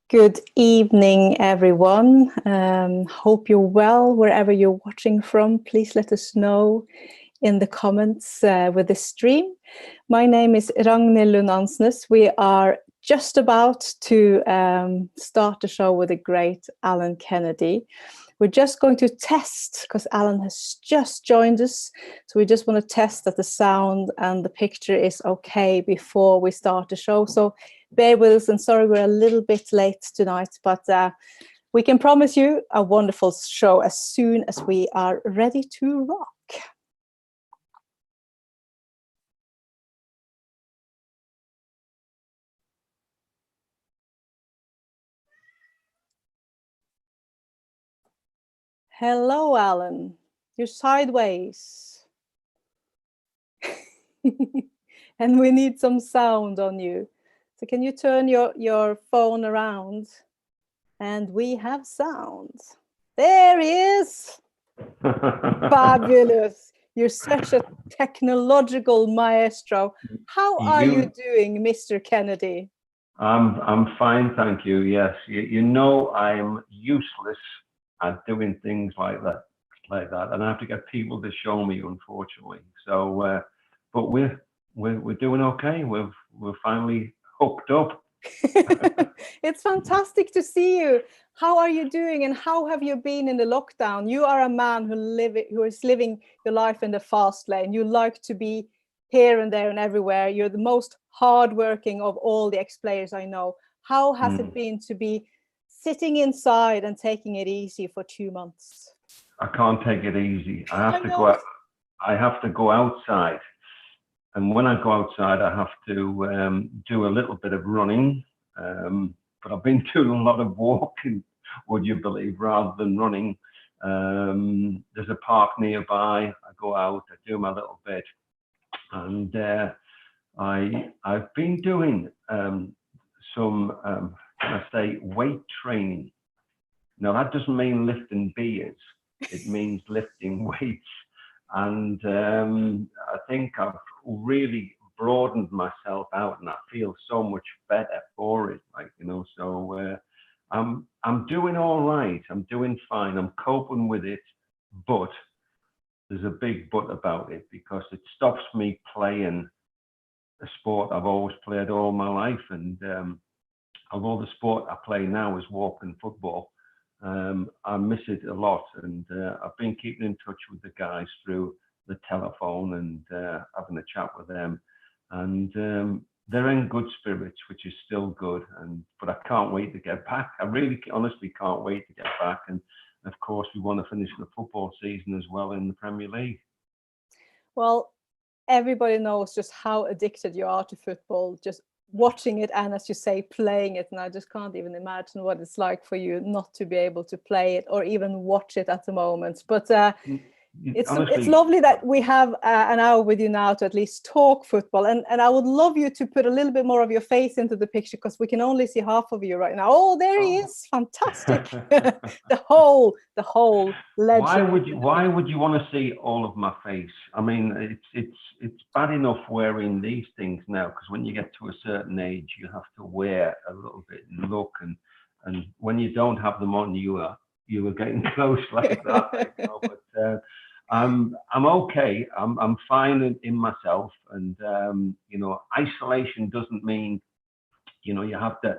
Good evening, everyone. Hope you're well wherever you're watching from. Please let us know in the comments with this stream. My name is Ragnhild Lund-Ansnes. We are just about to start the show with the great Alan Kennedy. We're just going to test, because Alan has just joined us, so we just want to test that the sound and the picture is okay before we start the show. So bear with us, and sorry we're a little bit late tonight, but we can promise you a wonderful show as soon as we are ready to rock. Hello, Alan. You're sideways. And we need some sound on you. So can you turn your phone around? And we have sound. There he is. Fabulous. You're such a technological maestro. How are you doing, Mr. Kennedy? I'm fine, thank you. Yes, you know I'm useless at doing things like that, and I have to get people to show me, unfortunately. So, but we're doing okay. We're finally hooked up. It's fantastic to see you. How are you doing, and how have you been in the lockdown? You are a man who is living your life in the fast lane. You like to be here and there and everywhere. You're the most hardworking of all the ex-players I know. How has it been to be sitting inside and taking it easy for 2 months? I can't take it easy. I have to go out. I have to go outside, and when I go outside, I have to do a little bit of running. But I've been doing a lot of walking, would you believe, rather than running. There's a park nearby. I go out, I do my little bit, and I've been doing some, can I say, weight training. Now that doesn't mean lifting beers; it means lifting weights, and I think I've really broadened myself out, and I feel so much better for it. So I'm doing all right. I'm doing fine. I'm coping with it, but there's a big but about it, because it stops me playing a sport I've always played all my life. And although the sport I play now is walking football, I miss it a lot. And I've been keeping in touch with the guys through the telephone and having a chat with them. And they're in good spirits, which is still good. But I can't wait to get back. I really, honestly can't wait to get back. And of course, we want to finish the football season as well in the Premier League. Well, everybody knows just how addicted you are to football, just watching it and, as you say, playing it. And I just can't even imagine what it's like for you not to be able to play it or even watch it at the moment. But it's lovely that we have an hour with you now to at least talk football, and I would love you to put a little bit more of your face into the picture, because we can only see half of you right now. Oh, there he is. Fantastic. the whole legend. Why would you want to see all of my face? I mean, it's bad enough wearing these things now, because when you get to a certain age you have to wear a little bit and look, and when you don't have them on, you are getting close like that. But I'm okay. I'm fine in myself, and isolation doesn't mean you have to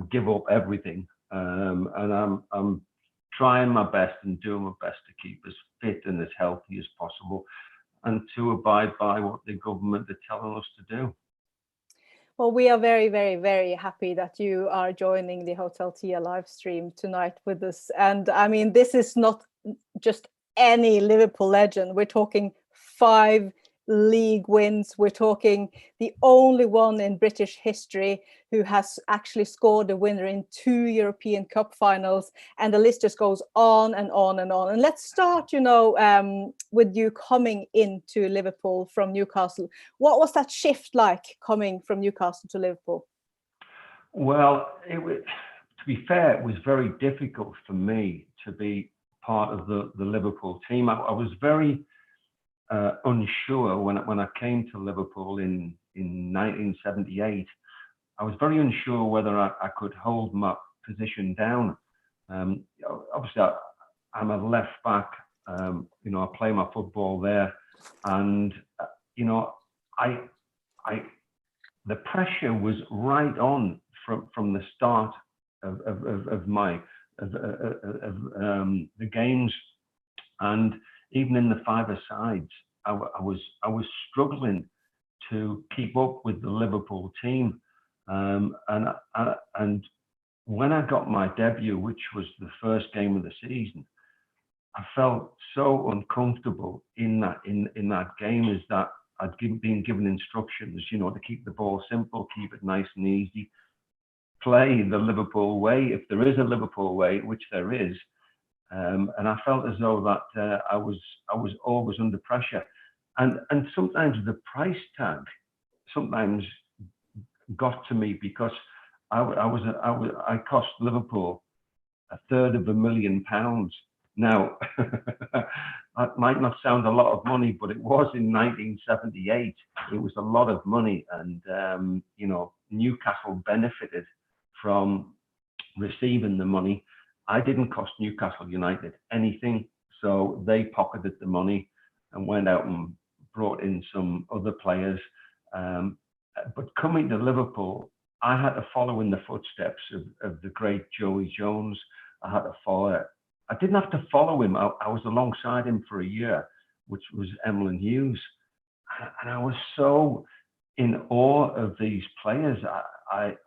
give up everything. And I'm trying my best and doing my best to keep as fit and as healthy as possible, and to abide by what the government are telling us to do. Well, we are very, very, very happy that you are joining the Hotel Tia live stream tonight with us. And I mean, this is not just any Liverpool legend. We're talking 5 league wins. We're talking the only one in British history who has actually scored a winner in 2 European Cup finals, and the list just goes on and on and on. And let's start, with you coming into Liverpool from Newcastle. What was that shift like, coming from Newcastle to Liverpool? Well, to be fair, it was very difficult for me to be part of the Liverpool team. I was very unsure when I came to Liverpool in 1978. I was very unsure whether I could hold my position down. Obviously, I'm a left back. You know, I play my football there, and you know, the pressure was right on from the start of the games, and even in the five-a-sides, I was struggling to keep up with the Liverpool team, and when I got my debut, which was the first game of the season, I felt so uncomfortable in that game, is that I'd been given instructions, you know, to keep the ball simple, keep it nice and easy, play the Liverpool way, if there is a Liverpool way, which there is. And I felt as though that I was always under pressure, and sometimes the price tag sometimes got to me, because I cost Liverpool £250,000. Now, that might not sound a lot of money, but it was in 1978. It was a lot of money, and you know, Newcastle benefited from receiving the money. I didn't cost Newcastle United anything, so they pocketed the money and went out and brought in some other players. But coming to Liverpool, I had to follow in the footsteps of the great Joey Jones. I had to follow. I didn't have to follow him. I was alongside him for a year, which was Emlyn Hughes, and I was so in awe of these players. I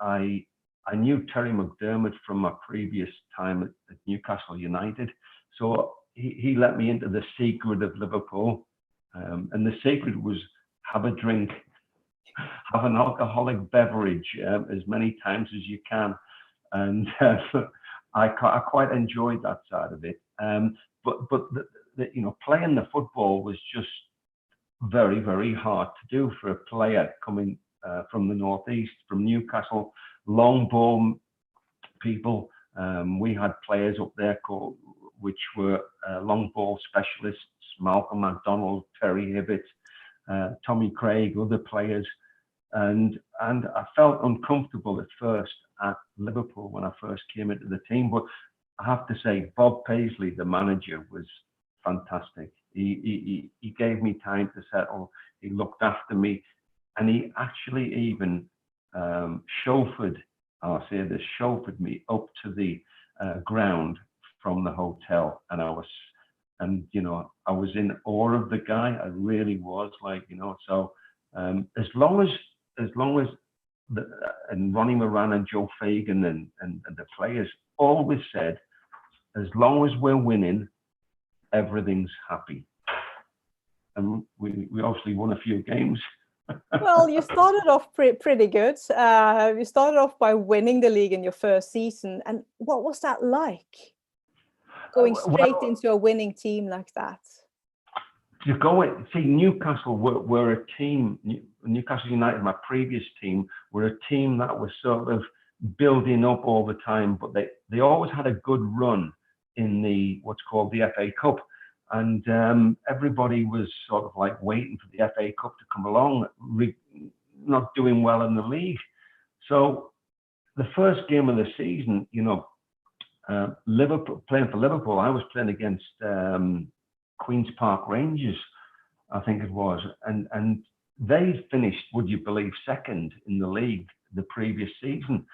knew Terry McDermott from my previous time at Newcastle United, so he let me into the secret of Liverpool, and the secret was have a drink, have an alcoholic beverage as many times as you can, and I quite enjoyed that side of it. But you know, playing the football was just very, very hard to do for a player coming from the northeast, from Newcastle. Long ball people. We had players up there which were long ball specialists: Malcolm McDonald, Terry Hibbett, Tommy Craig, other players. And I felt uncomfortable at first at Liverpool when I first came into the team. But I have to say, Bob Paisley, the manager, was fantastic. He gave me time to settle. He looked after me, and he actually even chauffeured me up to the ground from the hotel, and you know, I was in awe of the guy. I really was, like, you know. So as long as and Ronnie Moran and Joe Fagan and the players always said, as long as we're winning, everything's happy. And we obviously won a few games. Well, you started off pretty good. You started off by winning the league in your first season. And what was that like? Going straight into a winning team like that? To go in, see, Newcastle were a team, Newcastle United, my previous team, were a team that was sort of building up all the time, but they always had a good run in what's called the FA Cup. And everybody was sort of like waiting for the FA Cup to come along, not doing well in the league. So the first game of the season, you know, Liverpool, playing for Liverpool, I was playing against Queen's Park Rangers, I think it was, and they finished, would you believe, second in the league the previous season.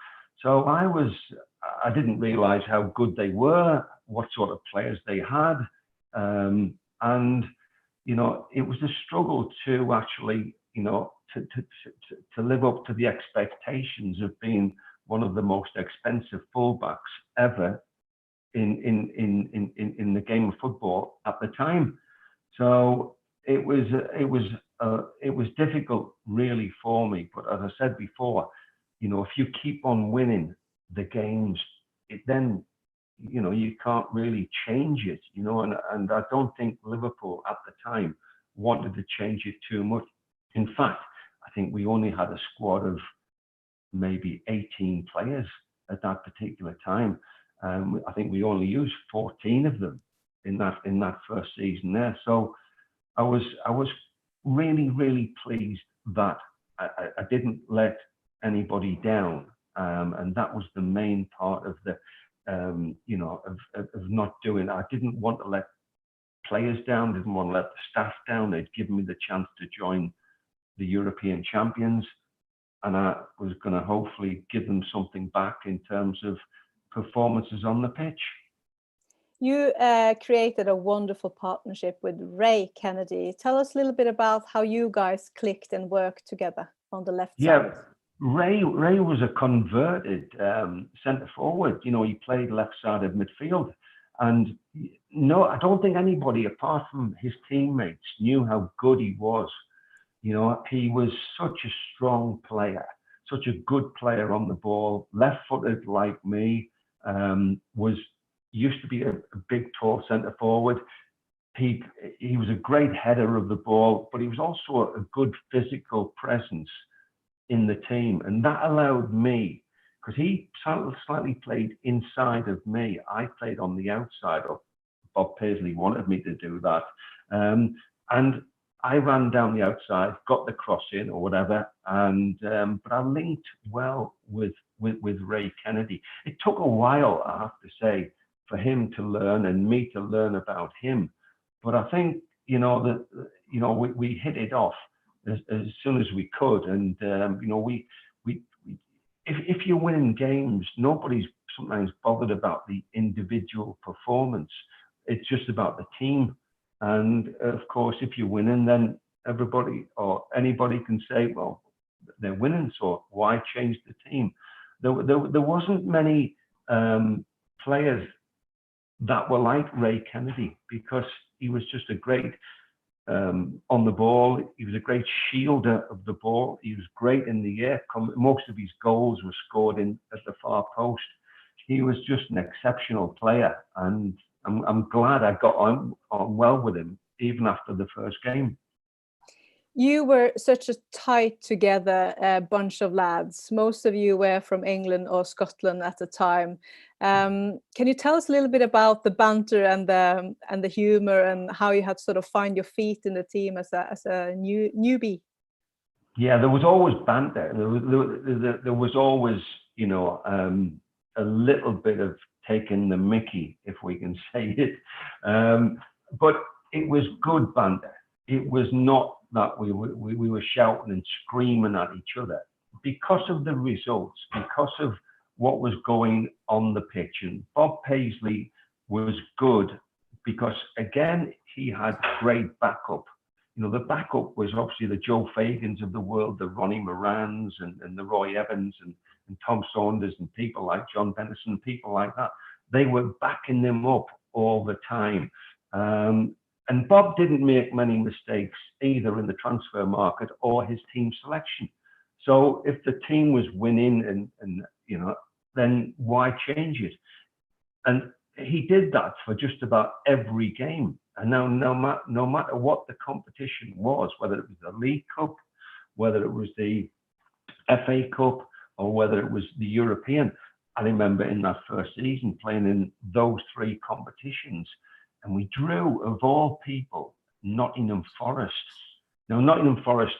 So I didn't realise how good they were, what sort of players they had. And you know, it was a struggle to actually, you know, to live up to the expectations of being one of the most expensive fullbacks ever in the game of football at the time. So it was difficult, really, for me. But as I said before, you know, if you keep on winning the games, it then, you know, you can't really change it, you know, and I don't think Liverpool at the time wanted to change it too much. In fact, I think we only had a squad of maybe 18 players at that particular time. I think we only used 14 of them in that first season there. So I was really, really pleased that I didn't let anybody down. And that was the main part of the, of not doing. I didn't want to let players down, didn't want to let the staff down. They'd given me the chance to join the European champions, and I was going to hopefully give them something back in terms of performances on the pitch. You created a wonderful partnership with Ray Kennedy. Tell us a little bit about how you guys clicked and worked together on the left side. Ray was a converted centre forward. You know, he played left-sided midfield, and no, I don't think anybody apart from his teammates knew how good he was. You know, he was such a strong player, such a good player on the ball, left-footed like me. Used to be a big, tall centre forward. He was a great header of the ball, but he was also a good physical presence in the team, and that allowed me, because he slightly played inside of me. I played on the outside. Bob Paisley wanted me to do that, and I ran down the outside, got the cross in or whatever, and but I linked well with Ray Kennedy. It took a while, I have to say, for him to learn and me to learn about him, but I think we hit it off as soon as we could, and if you're winning games, nobody's sometimes bothered about the individual performance. It's just about the team. And of course, if you're winning, then everybody or anybody can say, well, they're winning, so why change the team? There wasn't many players that were like Ray Kennedy, because he was just a great on the ball. He was a great shielder of the ball. He was great in the air. Most of his goals were scored at the far post. He was just an exceptional player, and I'm glad I got on well with him even after the first game. You were such a tight together bunch of lads. Most of you were from England or Scotland at the time. Can you tell us a little bit about the banter and the humor, and how you had to sort of find your feet in the team as a newbie? Yeah, there was always banter. There was always, a little bit of taking the mickey, if we can say it. But it was good banter. It was not that we were shouting and screaming at each other, because of the results, because of what was going on the pitch. And Bob Paisley was good because, again, he had great backup. You know, the backup was obviously the Joe Fagans of the world, the Ronnie Morans and the Roy Evans and Tom Saunders and people like John Bennison, people like that. They were backing them up all the time. And Bob didn't make many mistakes either in the transfer market or his team selection. So if the team was winning and then why change it? And he did that for just about every game. And now no matter what the competition was, whether it was the League Cup, whether it was the FA Cup, or whether it was the European, I remember in that first season playing in those three competitions, and we drew, of all people, Nottingham Forest. Now, Nottingham Forest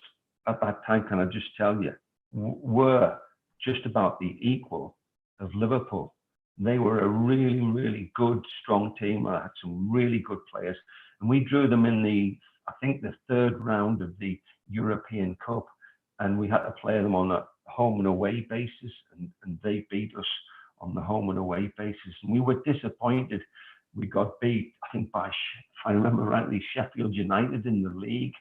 at that time, can I just tell you, were just about the equal of Liverpool. They were a really, really good, strong team. I had some really good players, and we drew them in I think the third round of the European Cup, and we had to play them on a home and away basis, and they beat us on the home and away basis, and we were disappointed. We got beat, I think, by, if I remember rightly, Sheffield United in the league.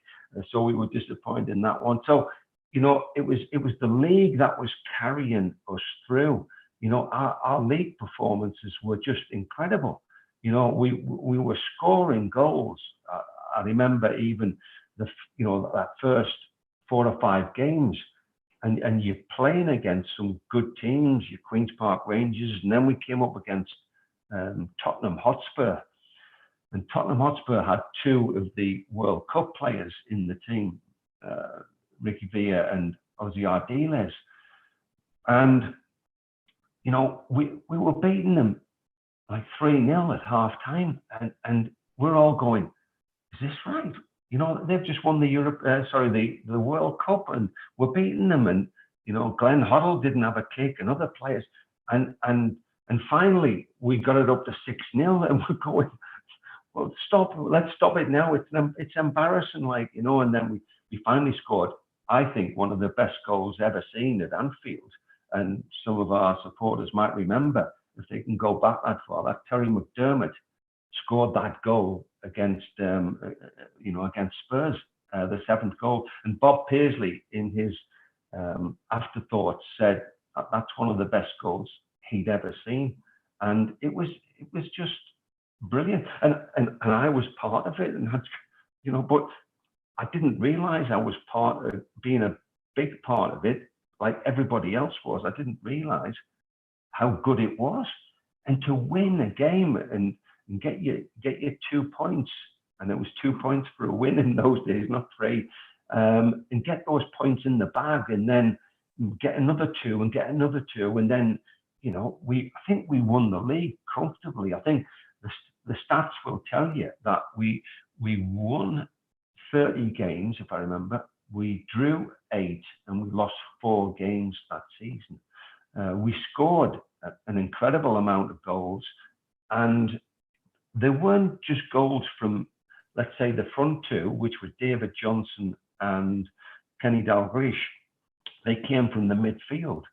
So we were disappointed in that one. So, it was the league that was carrying us through. Our league performances were just incredible. We were scoring goals. I remember even that first 4 or 5 games, and you're playing against some good teams, your Queen's Park Rangers, and then we came up against Tottenham Hotspur, and Tottenham Hotspur had 2 of the World Cup players in the team, Ricky Villa and Ozzy Ardiles, and we were beating them like 3-0 at half time, and we're all going, is this right? They've just won the World Cup, and we're beating them, and You know, Glenn Hoddle didn't have a kick, and other players, and finally we got it up to 6-0, and we're going, well, let's stop it now. It's embarrassing, like, you know. And then we finally scored, I think, one of the best goals ever seen at Anfield. And some of our supporters might remember, if they can go back that far, that Terry McDermott scored that goal against, against Spurs, the 7th goal. And Bob Paisley, in his afterthoughts, said that's one of the best goals he'd ever seen. And it was just brilliant. And I was part of it, and that's, you know, but I didn't realize I was being a big part of it, like everybody else was. I didn't realize how good it was. And to win a game and get your 2 points, and it was 2 points for a win in those days, not 3, and get those points in the bag, and then get another 2 and get another 2, and then, you know, I think we won the league comfortably. I think the stats will tell you that we won 30 games, if I remember. We drew 8 and we lost 4 games that season. We scored an incredible amount of goals, and they weren't just goals from, let's say, the front 2, which were David Johnson and Kenny Dalglish. They came from the midfield.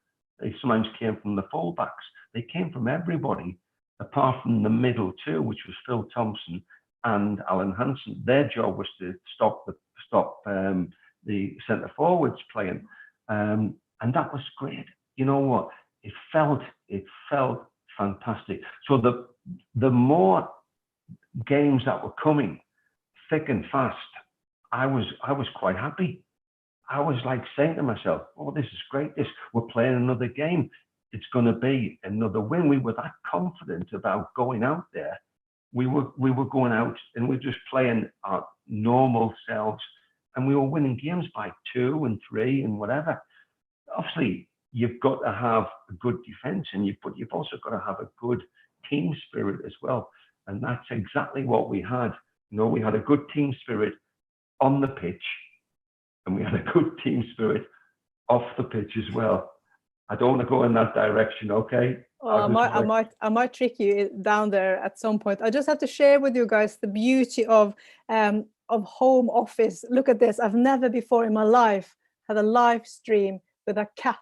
They sometimes came from the fullbacks. They came from everybody, apart from the middle 2, which was Phil Thompson and Alan Hansen. Their job was to stop the centre forwards playing, and that was great. You know what? It felt fantastic. So the more games that were coming thick and fast, I was quite happy. I was like saying to myself, "Oh, this is great! We're playing another game. It's going to be another win." We were that confident about going out there. We were going out and we were just playing our normal selves, and we were winning games by 2 and 3 and whatever. Obviously, you've got to have a good defense, but you've also got to have a good team spirit as well. And that's exactly what we had. You know, we had a good team spirit on the pitch, and we had a good team spirit off the pitch as well. I don't want to go in that direction, okay? Well, I might trick you down there at some point. I just have to share with you guys the beauty of home office. Look at this. I've never before in my life had a live stream with a cat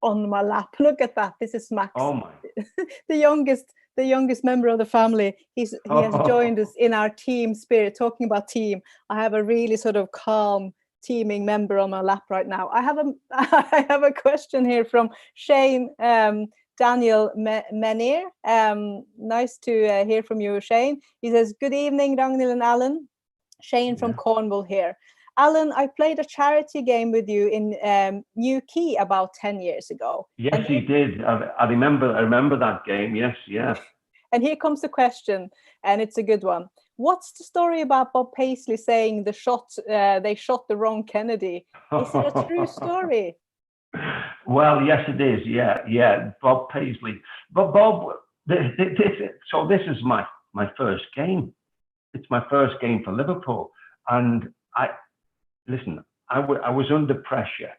on my lap. Look at that. This is Max. Oh my. the youngest member of the family. He has joined us in our team spirit, talking about team. I have a really sort of calm, teaming member on my lap right now. I have a question here from Shane Daniel Menir. Nice to hear from you, Shane. He says, "Good evening, Ragnhild and Alan. Shane from Cornwall here. Alan, I played a charity game with you in New Quay about 10 years ago." Yes, he did. I remember that game. Yes, yeah. And here comes the question, and it's a good one. What's the story about Bob Paisley saying they shot the wrong Kennedy? Is it a true story? Well, yes, it is. Yeah. Bob Paisley. But Bob, so this is my first game. It's my first game for Liverpool, and I was under pressure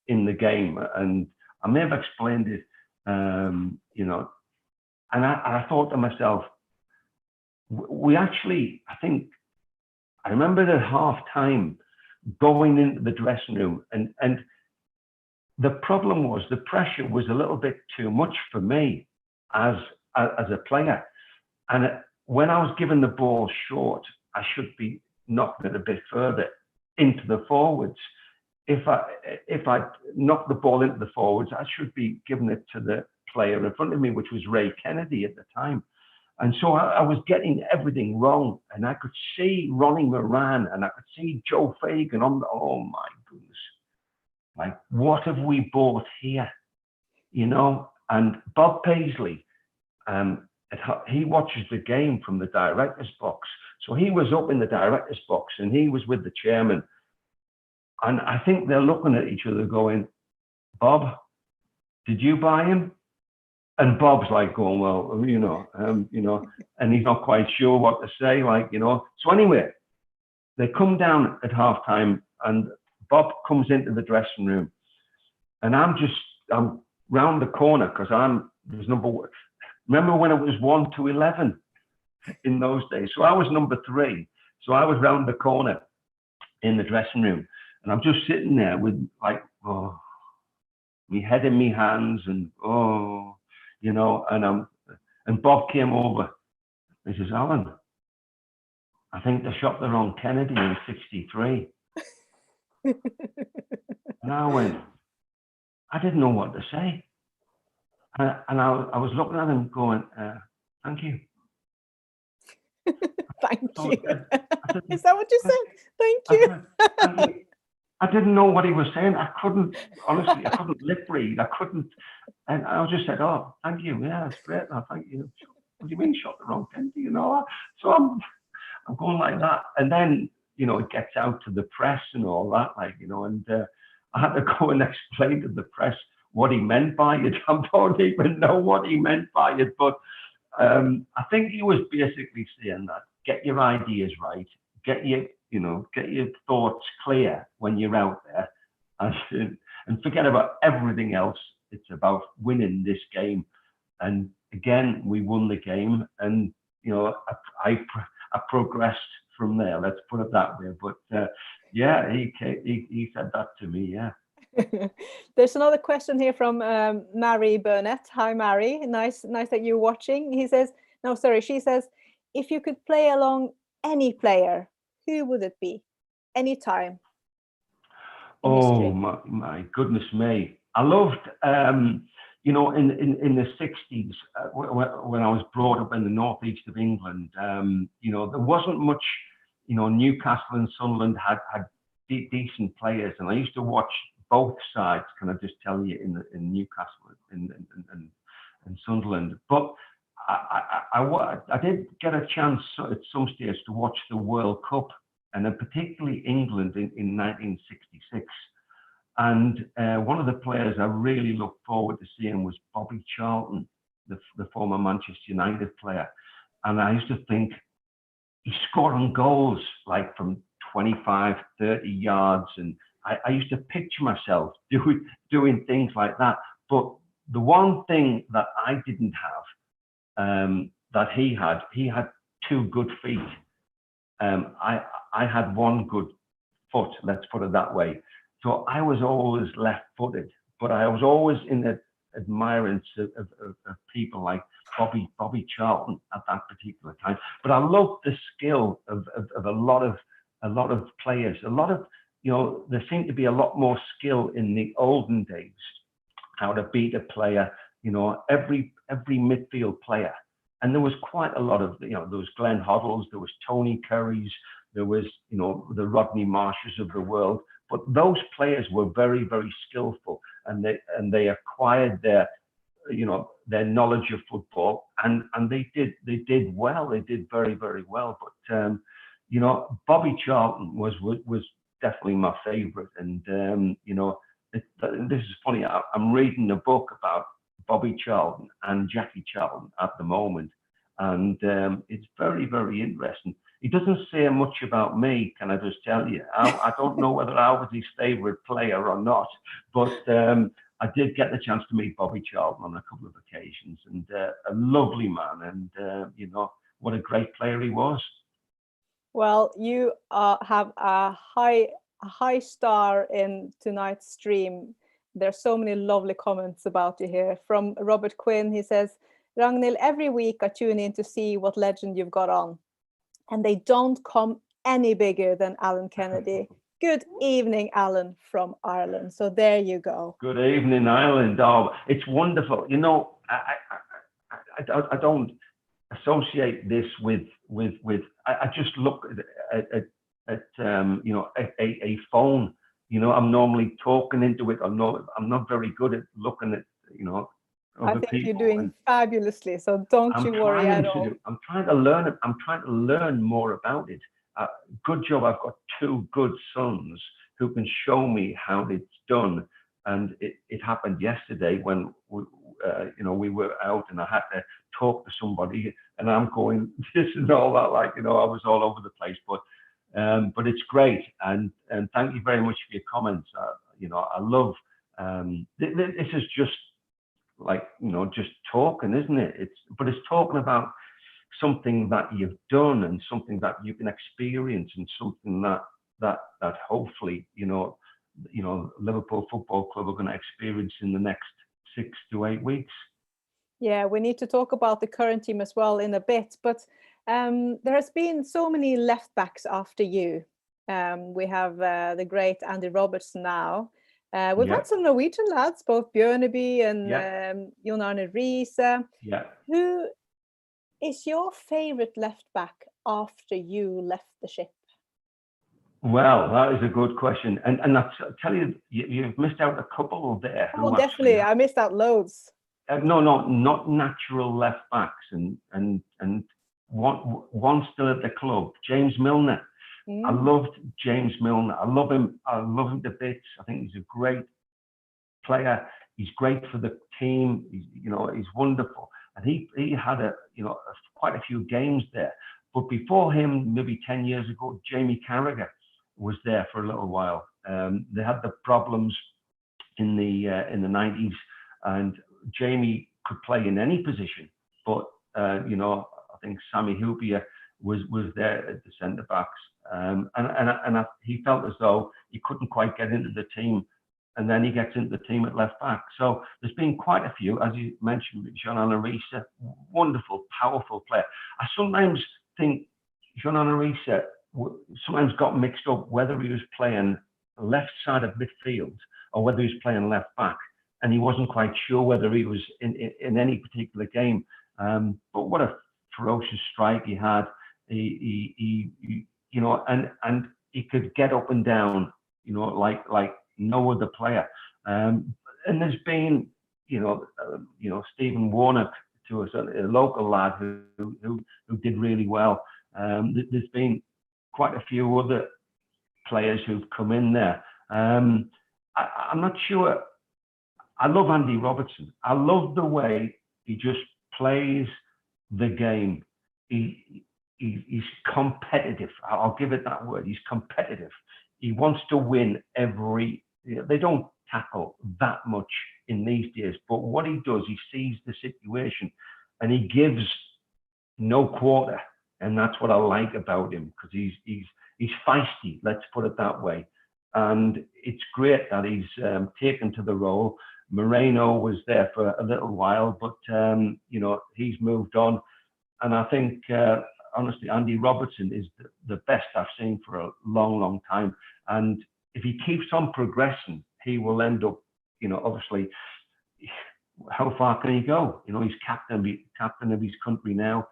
in the game, and I may have explained it, you know, and I thought to myself, we actually, I remember at half time going into the dressing room, and the problem was the pressure was a little bit too much for me as a player. And when I was given the ball short, I should be knocking it a bit further into the forwards. If I knock the ball into the forwards, I should be giving it to the player in front of me, which was Ray Kennedy at the time. And so I was getting everything wrong, and I could see Ronnie Moran and I could see Joe Fagan oh my goodness, like, what have we bought here, you know? And Bob Paisley, he watches the game from the director's box. So he was up in the director's box and he was with the chairman. And I think they're looking at each other going, "Bob, did you buy him?" And Bob's like going, "Well, you know," and he's not quite sure what to say, like, you know. So anyway, they come down at halftime and Bob comes into the dressing room and I'm round the corner because there's number one. Remember when it was 1 to 11 in those days? So I was number 3. So I was round the corner in the dressing room, and I'm just sitting there with like, oh, my head in my hands, and oh, you know, and Bob came over. He says, Alan, I think they shot the wrong Kennedy in '63. And I went, I didn't know what to say. And I was looking at him going, thank you. Thank you. Said, is that what you said? Thank you. I didn't know what he was saying. I couldn't, honestly, I couldn't lip read. I couldn't. And I just said, oh, thank you. Yeah, it's great. No, thank you. What do you mean shot the wrong Kennedy? You know, so I'm going like that. And then, you know, it gets out to the press and all that, like, you know, and I had to go and explain to the press what he meant by it. I don't even know what he meant by it, but I think he was basically saying that get your ideas right, get your thoughts clear when you're out there, and forget about everything else. It's about winning this game. And again, we won the game, and you know, I progressed from there. Let's put it that way. But yeah, he said that to me. Yeah. There's another question here from Mary Burnett. Hi, Mary. Nice that you're watching. She says, if you could play along any player, who would it be? Anytime. Oh my goodness me! I loved, you know, in the '60s when I was brought up in the northeast of England. You know, there wasn't much. You know, Newcastle and Sunderland had decent players, and I used to watch both sides. Can I just tell you, in Newcastle and Sunderland, but I did get a chance at some stage to watch the World Cup, and particularly England in 1966. And one of the players I really looked forward to seeing was Bobby Charlton, the former Manchester United player. And I used to think he's scoring goals like from 25, 30 yards, and I used to picture myself doing things like that. But the one thing that I didn't have, that he had 2 good feet. I had 1 good foot, let's put it that way. So I was always left-footed, but I was always in the admirance of people like Bobby Charlton at that particular time. But I loved the skill of a lot of players. A lot of, you know, there seemed to be a lot more skill in the olden days, how to beat a player, you know, every midfield player. And there was quite a lot of, you know, there was Glenn Hoddles, there was Tony Curry's, there was, you know, the Rodney Marshes of the world. But those players were very, very skillful, and they acquired their, you know, their knowledge of football, and they did well. They did very, very well. But you know, Bobby Charlton was definitely my favourite. And you know, this is funny. I'm reading a book about Bobby Charlton and Jackie Charlton at the moment, and it's very, very interesting. He doesn't say much about me, can I just tell you? I don't know whether I was his favourite player or not, but I did get the chance to meet Bobby Charlton on a couple of occasions, and a lovely man, and you know, what a great player he was. Well, you have a high star in tonight's stream. There's so many lovely comments about you here. From Robert Quinn, he says, Ragnhild, every week I tune in to see what legend you've got on, and they don't come any bigger than Alan Kennedy. Good evening, Alan from Ireland. So there you go. Good evening, Ireland. Oh, it's wonderful. You know, I don't associate this with. I just look at you know, a phone. You know, I'm normally talking into it. I'm not very good at looking at, you know, I think people. You're doing fabulously, so don't you worry at all. I'm trying to learn it. I'm trying to learn more about it. Good job. I've got 2 good sons who can show me how it's done. And it happened yesterday when you know, we were out and I had to talk to somebody, and I'm going this and all that, like, you know, I was all over the place. But it's great, and thank you very much for your comments. You know, I love This is just like, just talking, isn't it? But it's talking about something that you've done and something that you can experience and something that hopefully, Liverpool Football Club are going to experience in the next 6 to 8 weeks. Yeah, we need to talk about the current team as well in a bit, but there has been so many left backs after you. We have the great Andy Robertson now. We've had some Norwegian lads, both Bjørneby and Jon Arne Riise. Yeah. Who is your favorite left back after you left the ship? Well, that is a good question, and I tell you, you've missed out a couple there. Oh, definitely, I missed out loads. No, not natural left backs, and one still at the club, James Milner. I loved James Milner. I love him to bits. I think he's a great player. He's great for the team. He's wonderful, and he had quite a few games there. But before him, maybe 10 years ago, Jamie Carragher was there for a little while. They had the problems in the 90s, and Jamie could play in any position, but I think Sammy Hubia was there at the centre backs, and he felt as though he couldn't quite get into the team, and then he gets into the team at left back. So there's been quite a few, as you mentioned, Jon Arne Riise, wonderful, powerful player. I sometimes think Jon Arne Riise sometimes got mixed up whether he was playing left side of midfield or whether he was playing left back, and he wasn't quite sure whether he was in any particular game. But what a ferocious strike he had. He and he could get up and down, like no other player. And there's been, Stephen Warnock, to a local lad who did really well. There's been quite a few other players who've come in there. I'm not sure. I love Andy Robertson. I love the way he just plays the game. He's competitive. I'll give it that word. He's competitive. He wants to win every. They don't tackle that much in these days, but what he does, he sees the situation, and he gives no quarter, and that's what I like about him, because he's feisty. Let's put it that way, and it's great that he's taken to the role. Moreno was there for a little while, but he's moved on, and I think honestly, Andy Robertson is the best I've seen for a long, long time. And if he keeps on progressing, he will end up, obviously, how far can he go? He's captain of his country now.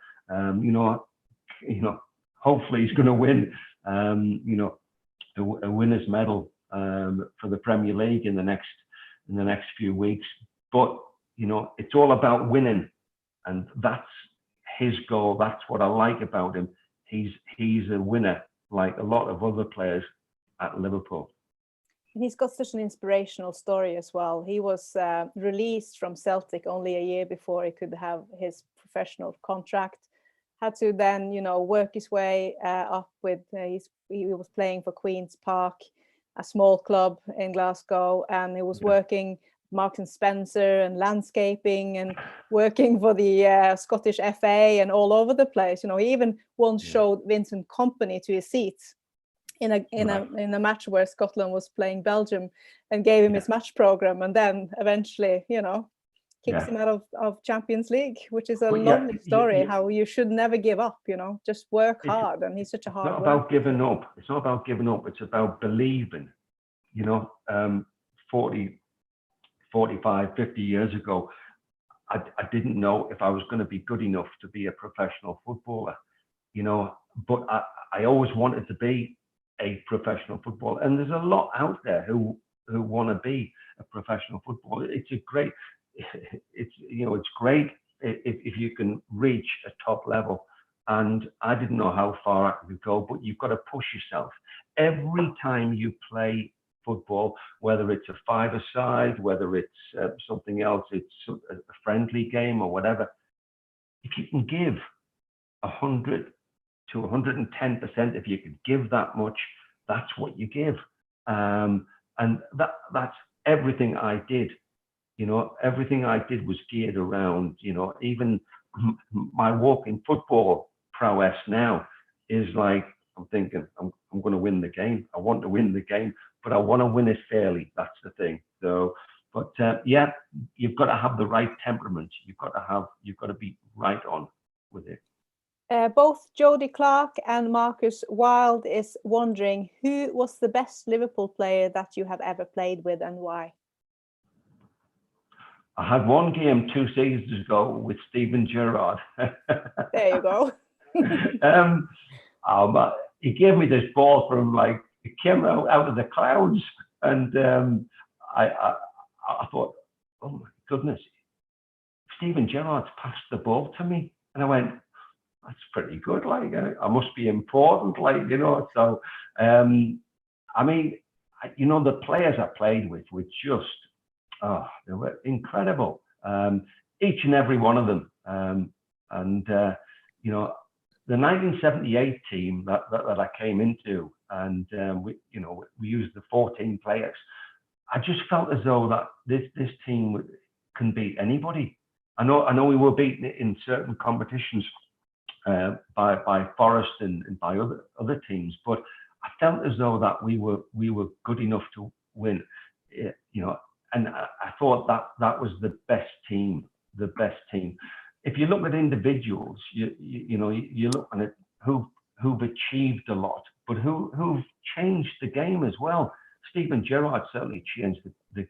Hopefully he's going to win, a winner's medal for the Premier League in the next few weeks. But it's all about winning, and that's his goal. That's what I like about him. He's a winner, like a lot of other players at Liverpool. And he's got such an inspirational story as well. He was released from Celtic only a year before he could have his professional contract. Had to then, work his way up with. He was playing for Queen's Park, a small club in Glasgow, and he was working Marks and Spencer and landscaping and working for the Scottish FA and all over the place. He even once showed Vincent Kompany to his seat in a match where Scotland was playing Belgium, and gave him his match program, and then eventually, kicks him out of Champions League, which is a lovely story. How you should never give up, just work hard, and he's such a hard worker. It's not about giving up. It's not about giving up. It's about believing. 40, 45, 50 years ago, I didn't know if I was going to be good enough to be a professional footballer, but I always wanted to be a professional footballer. And there's a lot out there who want to be a professional footballer. It's great if you can reach a top level. And I didn't know how far I could go, but you've got to push yourself. Every time you play football, whether it's a five-a-side, whether it's something else, it's a friendly game or whatever, if you can give 100 to 110%, if you could give that much, that's what you give. And that's everything I did, everything I did was geared around, even my walking football prowess now is like, I'm thinking, I'm going to win the game. I want to win the game, but I want to win it fairly. That's the thing. So, but yeah, you've got to have the right temperament. You've got to be right on with it. Both Jody Clark and Marcus Wilde is wondering, who was the best Liverpool player that you have ever played with and why? I had one game 2 seasons ago with Steven Gerrard. There you go. He gave me this ball from like, it came out of the clouds, and I thought, oh my goodness, Steven Gerrard's passed the ball to me, and I went, that's pretty good. Like, I must be important, like, So, I mean, the players I played with were just, they were incredible. Each and every one of them. The 1978 team that I came into, and we used the 14 players. I just felt as though that this team can beat anybody. I know we were beaten in certain competitions by Forest and by other teams, but I felt as though that we were good enough to win. And I thought that was the best team. If you look at individuals, you're looking at who've achieved a lot, but who've changed the game as well. Steven Gerrard certainly changed the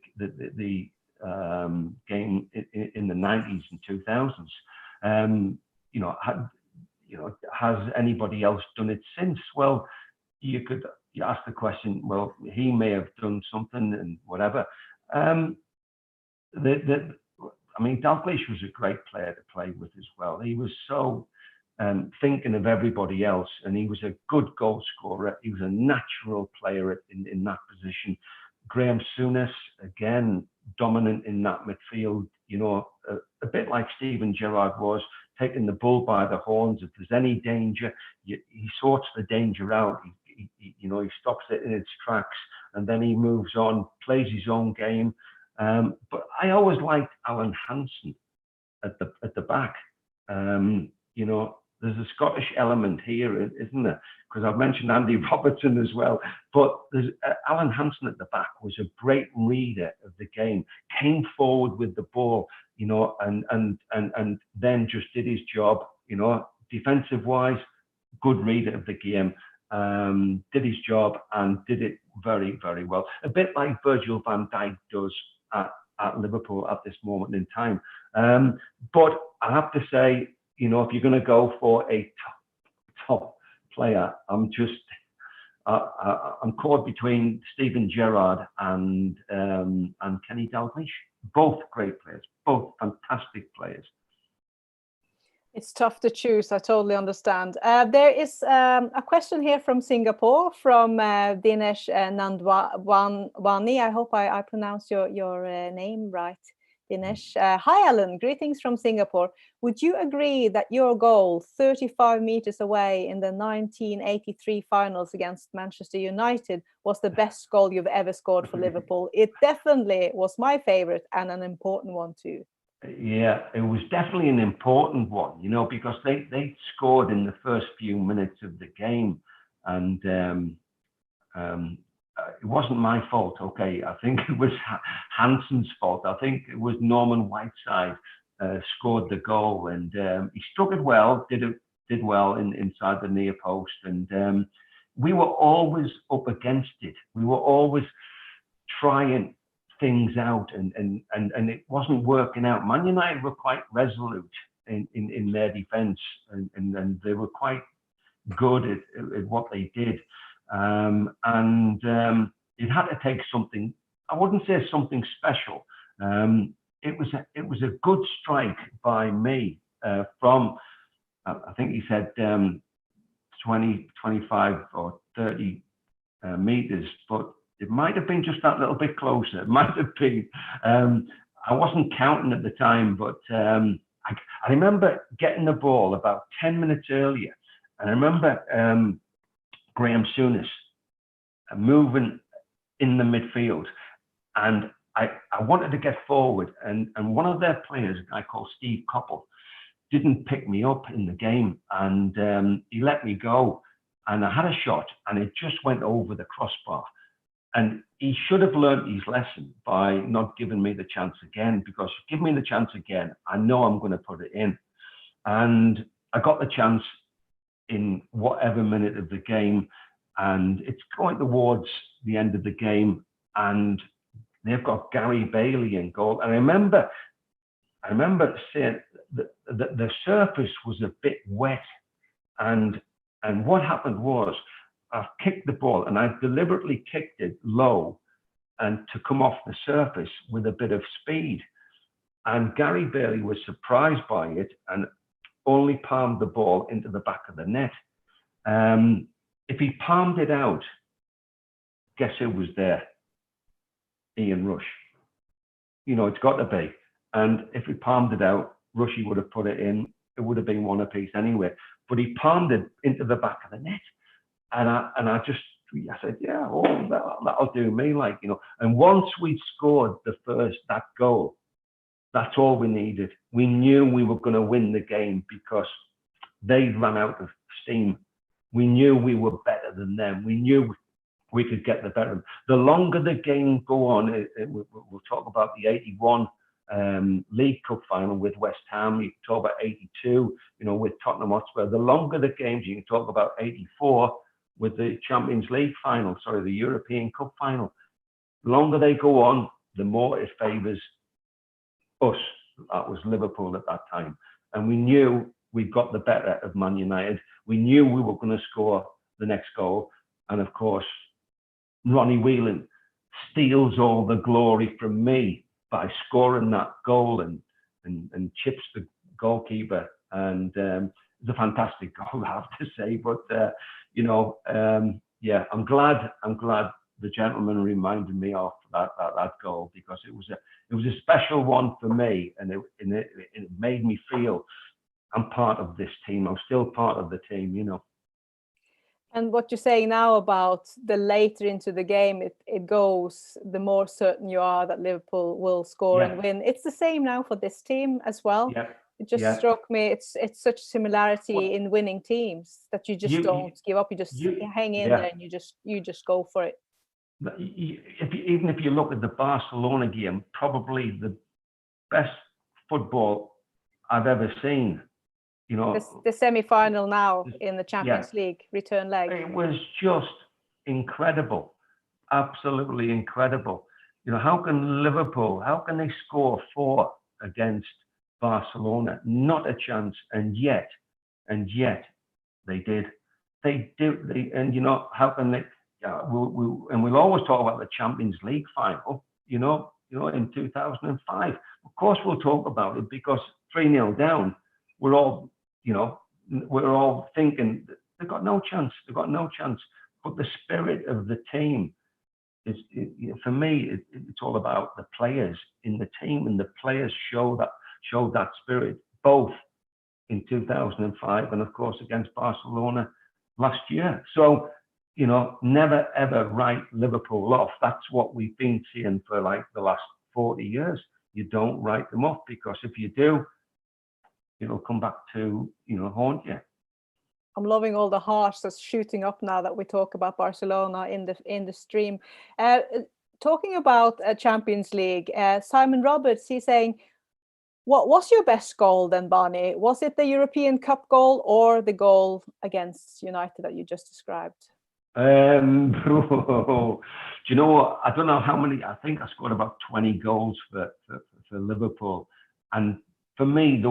game in the 90s and 2000s. Has anybody else done it since? Well, you ask the question. Well, he may have done something and whatever. Dalglish was a great player to play with as well. He was so thinking of everybody else, and he was a good goal scorer. He was a natural player in that position. Graham Souness, again, dominant in that midfield, a bit like Steven Gerrard was, taking the bull by the horns. If there's any danger, he sorts the danger out. He stops it in its tracks, and then he moves on, plays his own game. But I always liked Alan Hansen at the back. There's a Scottish element here, isn't there? Because I've mentioned Andy Robertson as well. But there's Alan Hansen at the back was a great reader of the game, came forward with the ball, and then just did his job, defensive wise, good reader of the game, did his job and did it very, very well. A bit like Virgil van Dijk does at Liverpool at this moment in time. But I have to say, if you're going to go for a top player, I'm caught between Steven Gerrard and Kenny Dalglish. Both great players, both fantastic players. It's tough to choose. I totally understand. There is a question here from Singapore, from Dinesh Nandwani. I hope I pronounced your name right, Dinesh. Hi, Alan. Greetings from Singapore. Would you agree that your goal 35 meters away in the 1983 finals against Manchester United was the best goal you've ever scored for Liverpool? It definitely was my favorite, and an important one too. Yeah, it was definitely an important one, because they scored in the first few minutes of the game, and it wasn't my fault. Okay, I think it was Hansen's fault. I think it was Norman Whiteside scored the goal, and he struck it well, did well inside the near post, and we were always up against it. We were always trying things out, and it wasn't working out. Man United were quite resolute in their defence, and they were quite good at what they did. It had to take something. I wouldn't say something special. It was a good strike by me from, I think he said 20, 25 or 30 meters, but it might have been just that little bit closer. It might have been. I wasn't counting at the time, but I remember getting the ball about 10 minutes earlier, and I remember Graham Souness moving in the midfield, and I wanted to get forward, and one of their players, a guy called Steve Coppell, didn't pick me up in the game, and he let me go, and I had a shot, and it just went over the crossbar. And he should have learned his lesson by not giving me the chance again, because give me the chance again, I know I'm going to put it in. And I got the chance in whatever minute of the game, and it's going towards the end of the game, and they've got Gary Bailey in goal. And I remember saying the surface was a bit wet, and what happened was I kicked the ball, and I deliberately kicked it low and to come off the surface with a bit of speed. And Gary Bailey was surprised by it and only palmed the ball into the back of the net. If he palmed it out, guess who was there? Ian Rush. You know, it's got to be. And if he palmed it out, Rushy would have put it in. It would have been one apiece anyway. But he palmed it into the back of the net. And I said, yeah, oh, that'll do me, like, you know. And once we'd scored that goal, that's all we needed. We knew we were going to win the game because they ran out of steam. We knew we were better than them. We knew we could get the better. The longer the game go on, we'll talk about the 81 League Cup final with West Ham. You can talk about 82, you know, with Tottenham Hotspur. The longer the games, you can talk about 84 with the Champions League final, sorry, the European Cup final. The longer they go on, the more it favours us. That was Liverpool at that time. And we knew we got the better of Man United. We knew we were going to score the next goal. And of course, Ronnie Whelan steals all the glory from me by scoring that goal and chips the goalkeeper. And it's a fantastic goal, I have to say. But you know, yeah, I'm glad the gentleman reminded me of that goal, because it was a special one for me, and it made me feel I'm part of this team. I'm still part of the team, you know. And what you're saying now about the later into the game it goes, the more certain you are that Liverpool will score and win. It's the same now for this team as well. Yeah. It just struck me. It's such similarity in winning teams that you just don't give up. You just hang in there and you just go for it. Even if you look at the Barcelona game, probably the best football I've ever seen. You know, the semi-final now in the Champions League return leg. It was just incredible, absolutely incredible. You know, how can they score 4 against Barcelona? Not a chance. And yet they did. And you know, how can they? We'll always talk about the Champions League final. You know, in 2005. Of course, we'll talk about it because 3-0 down. We're all thinking they've got no chance. They've got no chance. But the spirit of the team is, for me, it's all about the players in the team, and the players showed that spirit both in 2005 and of course against Barcelona last year. So, you know, never ever write Liverpool off. That's what we've been seeing for like the last 40 years. You don't write them off, because if you do, it'll come back to, you know, haunt you. I'm loving all the hearts that's shooting up now that we talk about Barcelona in the stream. Talking about Champions League, Simon Roberts, he's saying, what was your best goal then, Barney? Was it the European Cup goal or the goal against United that you just described? Do you know what? I don't know how many. I think I scored about 20 goals for Liverpool, and for me, they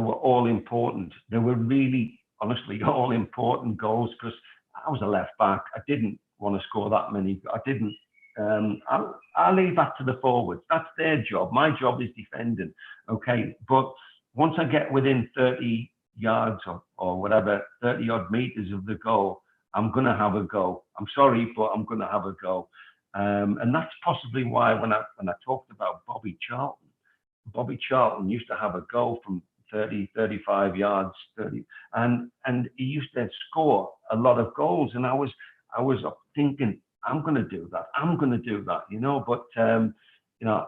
were all important. They were really, honestly, all important goals, because I was a left back. I didn't want to score that many. I didn't. I'll leave that to the forwards. That's their job. My job is defending. Okay, but once I get within 30 yards or whatever, 30 odd meters of the goal, I'm going to have a go. I'm sorry, but I'm going to have a go. And that's possibly why when I talked about Bobby Charlton used to have a go from 30, 35 yards, 30, and he used to score a lot of goals. And I was thinking, I'm going to do that. I'm going to do that, you know. But you know,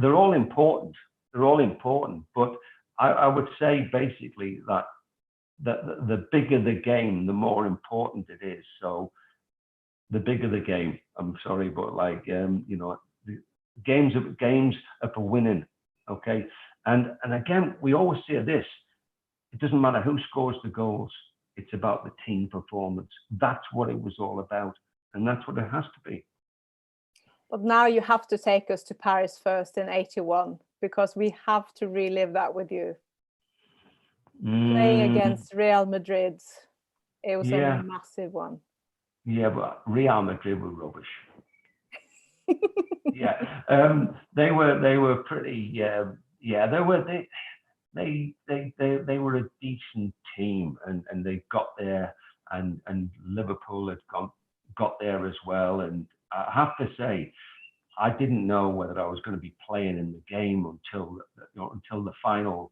they're all important. They're all important, but I would say basically that the bigger the game, the more important it is. So the bigger the game, I'm sorry, but like, you know, the games are for winning. Okay. And again, we always say this, it doesn't matter who scores the goals. It's about the team performance. That's what it was all about. And that's what it has to be. But now you have to take us to Paris first in '81, because we have to relive that with you. Playing against Real Madrid. It was a massive one. Yeah, but Real Madrid were rubbish. Yeah, they were pretty. They were a decent team, and they got there, and Liverpool had got there as well. And I have to say, I didn't know whether I was going to be playing in the game until the final,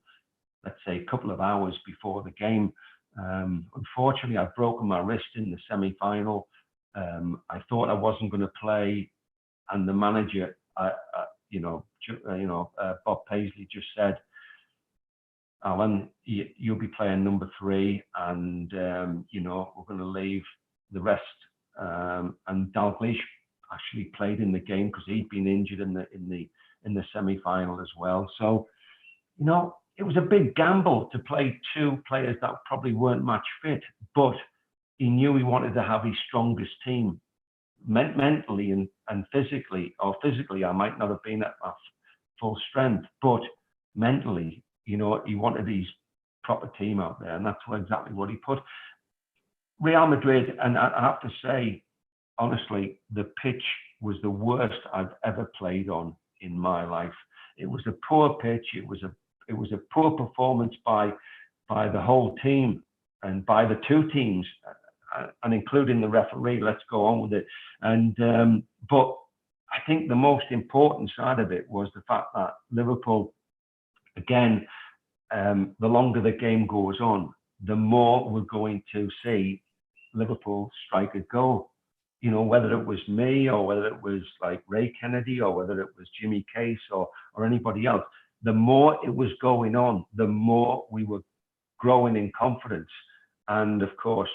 let's say, a couple of hours before the game. Unfortunately, I'd broken my wrist in the semi-final. I thought I wasn't going to play, and the manager, Bob Paisley, just said, "Alan, you'll be playing number 3, and we're going to leave the rest." And Dalglish actually played in the game because he'd been injured in the semi-final as well. So, it was a big gamble to play 2 players that probably weren't match fit, but he knew he wanted to have his strongest team, mentally and physically. Or physically, I might not have been at my full strength, but mentally, he wanted his proper team out there, and that's exactly what he put. Real Madrid, and I have to say, honestly, the pitch was the worst I've ever played on in my life. It was a poor pitch. It was a poor performance by the whole team and by the 2 teams, and including the referee. Let's go on with it. And but I think the most important side of it was the fact that Liverpool, again, the longer the game goes on, the more we're going to see Liverpool strike a goal. Whether it was me or whether it was like Ray Kennedy or whether it was Jimmy Case or anybody else, the more it was going on, the more we were growing in confidence. And of course,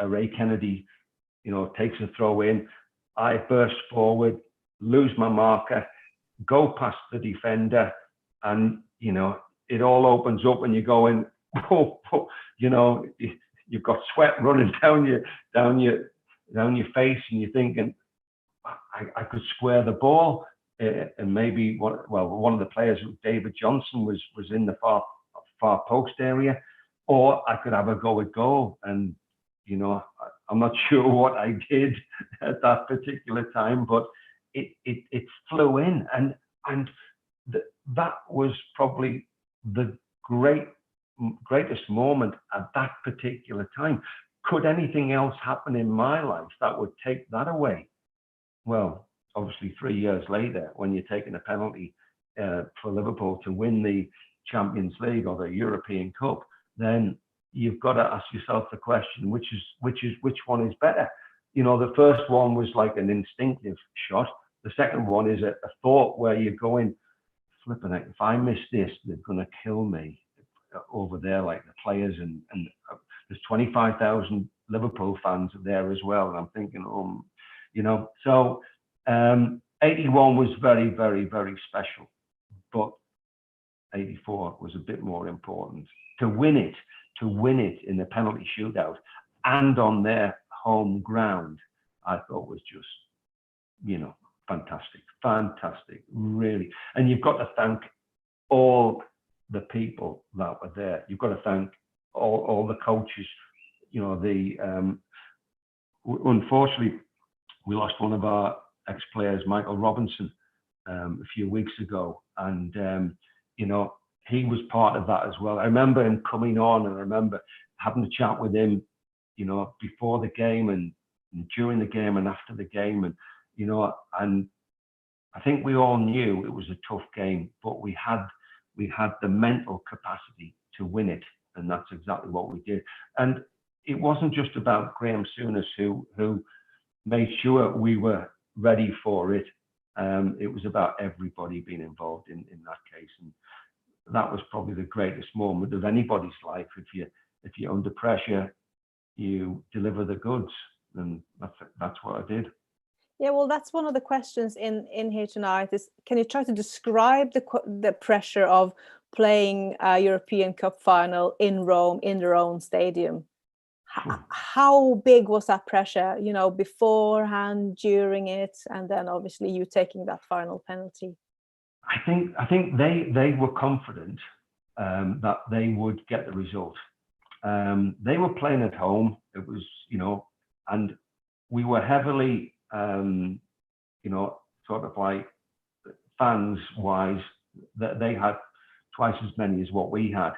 Ray Kennedy, takes a throw in. I burst forward, lose my marker, go past the defender, and it all opens up, and you're going, you've got sweat running down your face, and you're thinking, I could square the ball, and maybe one of the players, David Johnson, was in the far post area, or I could have a go at goal. And I'm not sure what I did at that particular time, but it flew in, and that was probably the greatest moment at that particular time. Could anything else happen in my life that would take that away? Well, obviously 3 years later, when you're taking a penalty for Liverpool to win the Champions League or the European Cup, then you've got to ask yourself the question, which one is better? The first one was like an instinctive shot. The second one is a thought where you're going, flipping it, if I miss this, they're going to kill me over there, like the players, and there's 25,000 Liverpool fans there as well, and I'm thinking, so 81 was very, very, very special, but 84 was a bit more important. To win it in the penalty shootout and on their home ground, I thought was just, fantastic, really. And you've got to thank all the people that were there. You've got to thank all the coaches. Unfortunately, we lost one of our ex-players, Michael Robinson, a few weeks ago, and he was part of that as well. I remember him coming on, and I remember having a chat with him, before the game and during the game and after the game, and and I think we all knew it was a tough game, but we had the mental capacity to win it, and that's exactly what we did. And it wasn't just about Graham Souness, who made sure we were ready for it. It was about everybody being involved in that case, and that was probably the greatest moment of anybody's life. If you're under pressure, you deliver the goods, and that's what I did. Yeah, well, that's one of the questions in here tonight. Is can you try to describe the pressure of playing a European Cup final in Rome in their own stadium? How big was that pressure, you know, beforehand, during it, and then obviously you taking that final penalty? I think they were confident that they would get the result. They were playing at home. It was, you know, and we were heavily, you know, sort of like fans wise, that they had twice as many as what we had.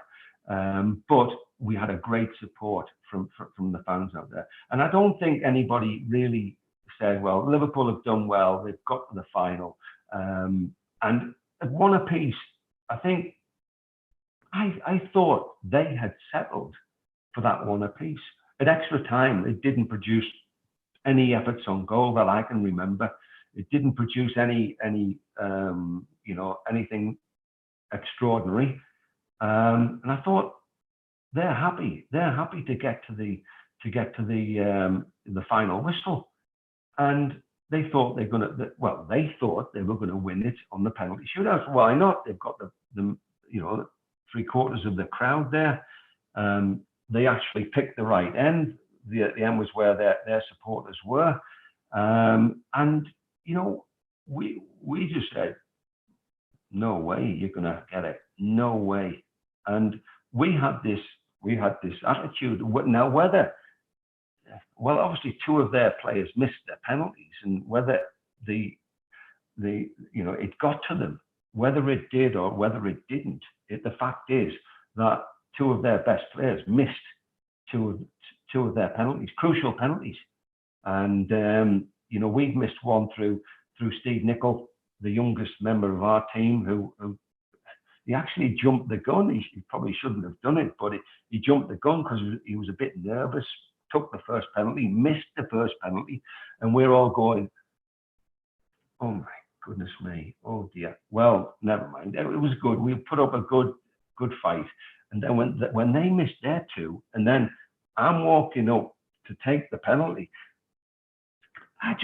But we had a great support from the fans out there. And I don't think anybody really said, well, Liverpool have done well, they've got to the final. And at one apiece, I think, I thought they had settled for that one apiece. At extra time, it didn't produce any efforts on goal that I can remember. It didn't produce any you know, anything extraordinary. And I thought, they're happy to get to the final whistle, and they thought they thought they were gonna win it on the penalty shootout. Why not? They've got the you know, 3/4 of the crowd there. They actually picked the right end. The end was where their supporters were, and you know, we just said, no way you're gonna get it, no way. And we had this attitude. Now, whether, well, obviously 2 of their players missed their penalties, and whether the you know, it got to them, whether it did or whether it didn't, the fact is that 2 of their best players missed two of their penalties, crucial penalties. And you know, we've missed one through Steve Nicol, the youngest member of our team, who he actually jumped the gun. He probably shouldn't have done it, but he jumped the gun because he was a bit nervous, took the first penalty, missed the first penalty, and we're all going, oh my goodness me, oh dear. Well, never mind. It was good. We put up a good fight. And then when they missed their 2, and then I'm walking up to take the penalty, I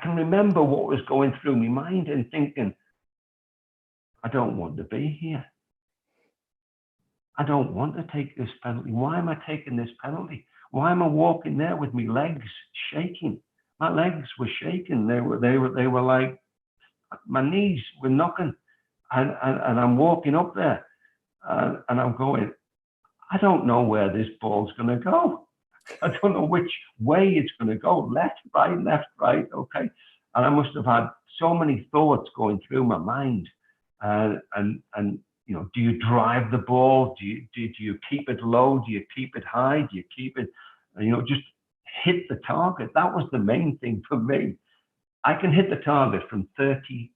can remember what was going through my mind and thinking, I don't want to be here. I don't want to take this penalty. Why am I taking this penalty? Why am I walking there with my legs shaking? My legs were shaking. They were like, my knees were knocking, and I'm walking up there, and I'm going, I don't know where this ball's going to go. I don't know which way it's going to go. Left, right, okay. And I must have had so many thoughts going through my mind. And you know, do you drive the ball? Do you keep it low? Do you keep it high? Do you keep it, you know, just hit the target? That was the main thing for me. I can hit the target from 30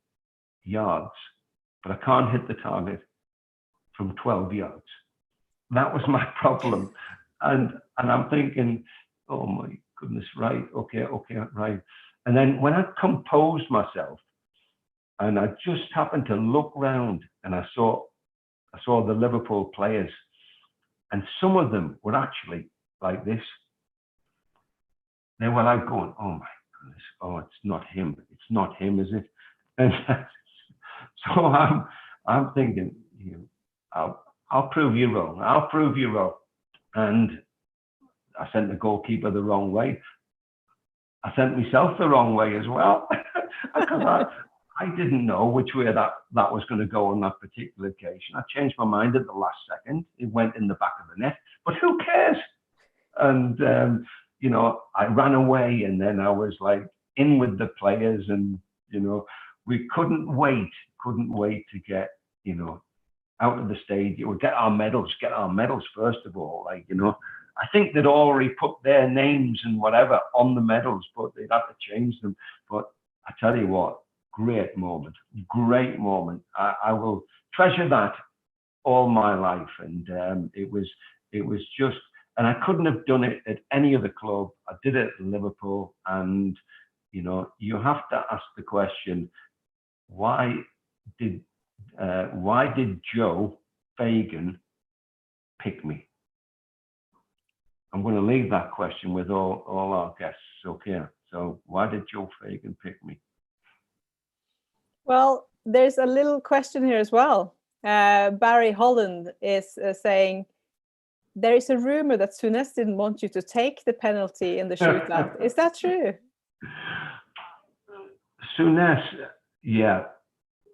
yards, but I can't hit the target from 12 yards. That was my problem. And I'm thinking, oh my goodness, right, okay, right. And then when I composed myself, and I just happened to look round, and I saw the Liverpool players, and some of them were actually like this. They were like going, oh my goodness, oh, it's not him, is it? And so I'm thinking, you know, I'll prove you wrong. And I sent the goalkeeper the wrong way. I sent myself the wrong way as well, because I didn't know which way that was going to go on that particular occasion. I changed my mind at the last second. It went in the back of the net, but who cares? And you know, I ran away, and then I was like in with the players, and you know, we couldn't wait to get, you know, out of the stadium. We'd get our medals first of all. Like, you know, I think they'd already put their names and whatever on the medals, but they'd have to change them. But I tell you what, great moment. I will treasure that all my life. And it was just And I couldn't have done it at any other club. I did it at Liverpool, and you know, you have to ask the question: why did Joe Fagan pick me? I'm going to leave that question with all our guests. Okay, so why did Joe Fagan pick me? Well, there's a little question here as well. Barry Holland is saying, there is a rumor that Souness didn't want you to take the penalty in the shootout. Is that true? Souness, yeah,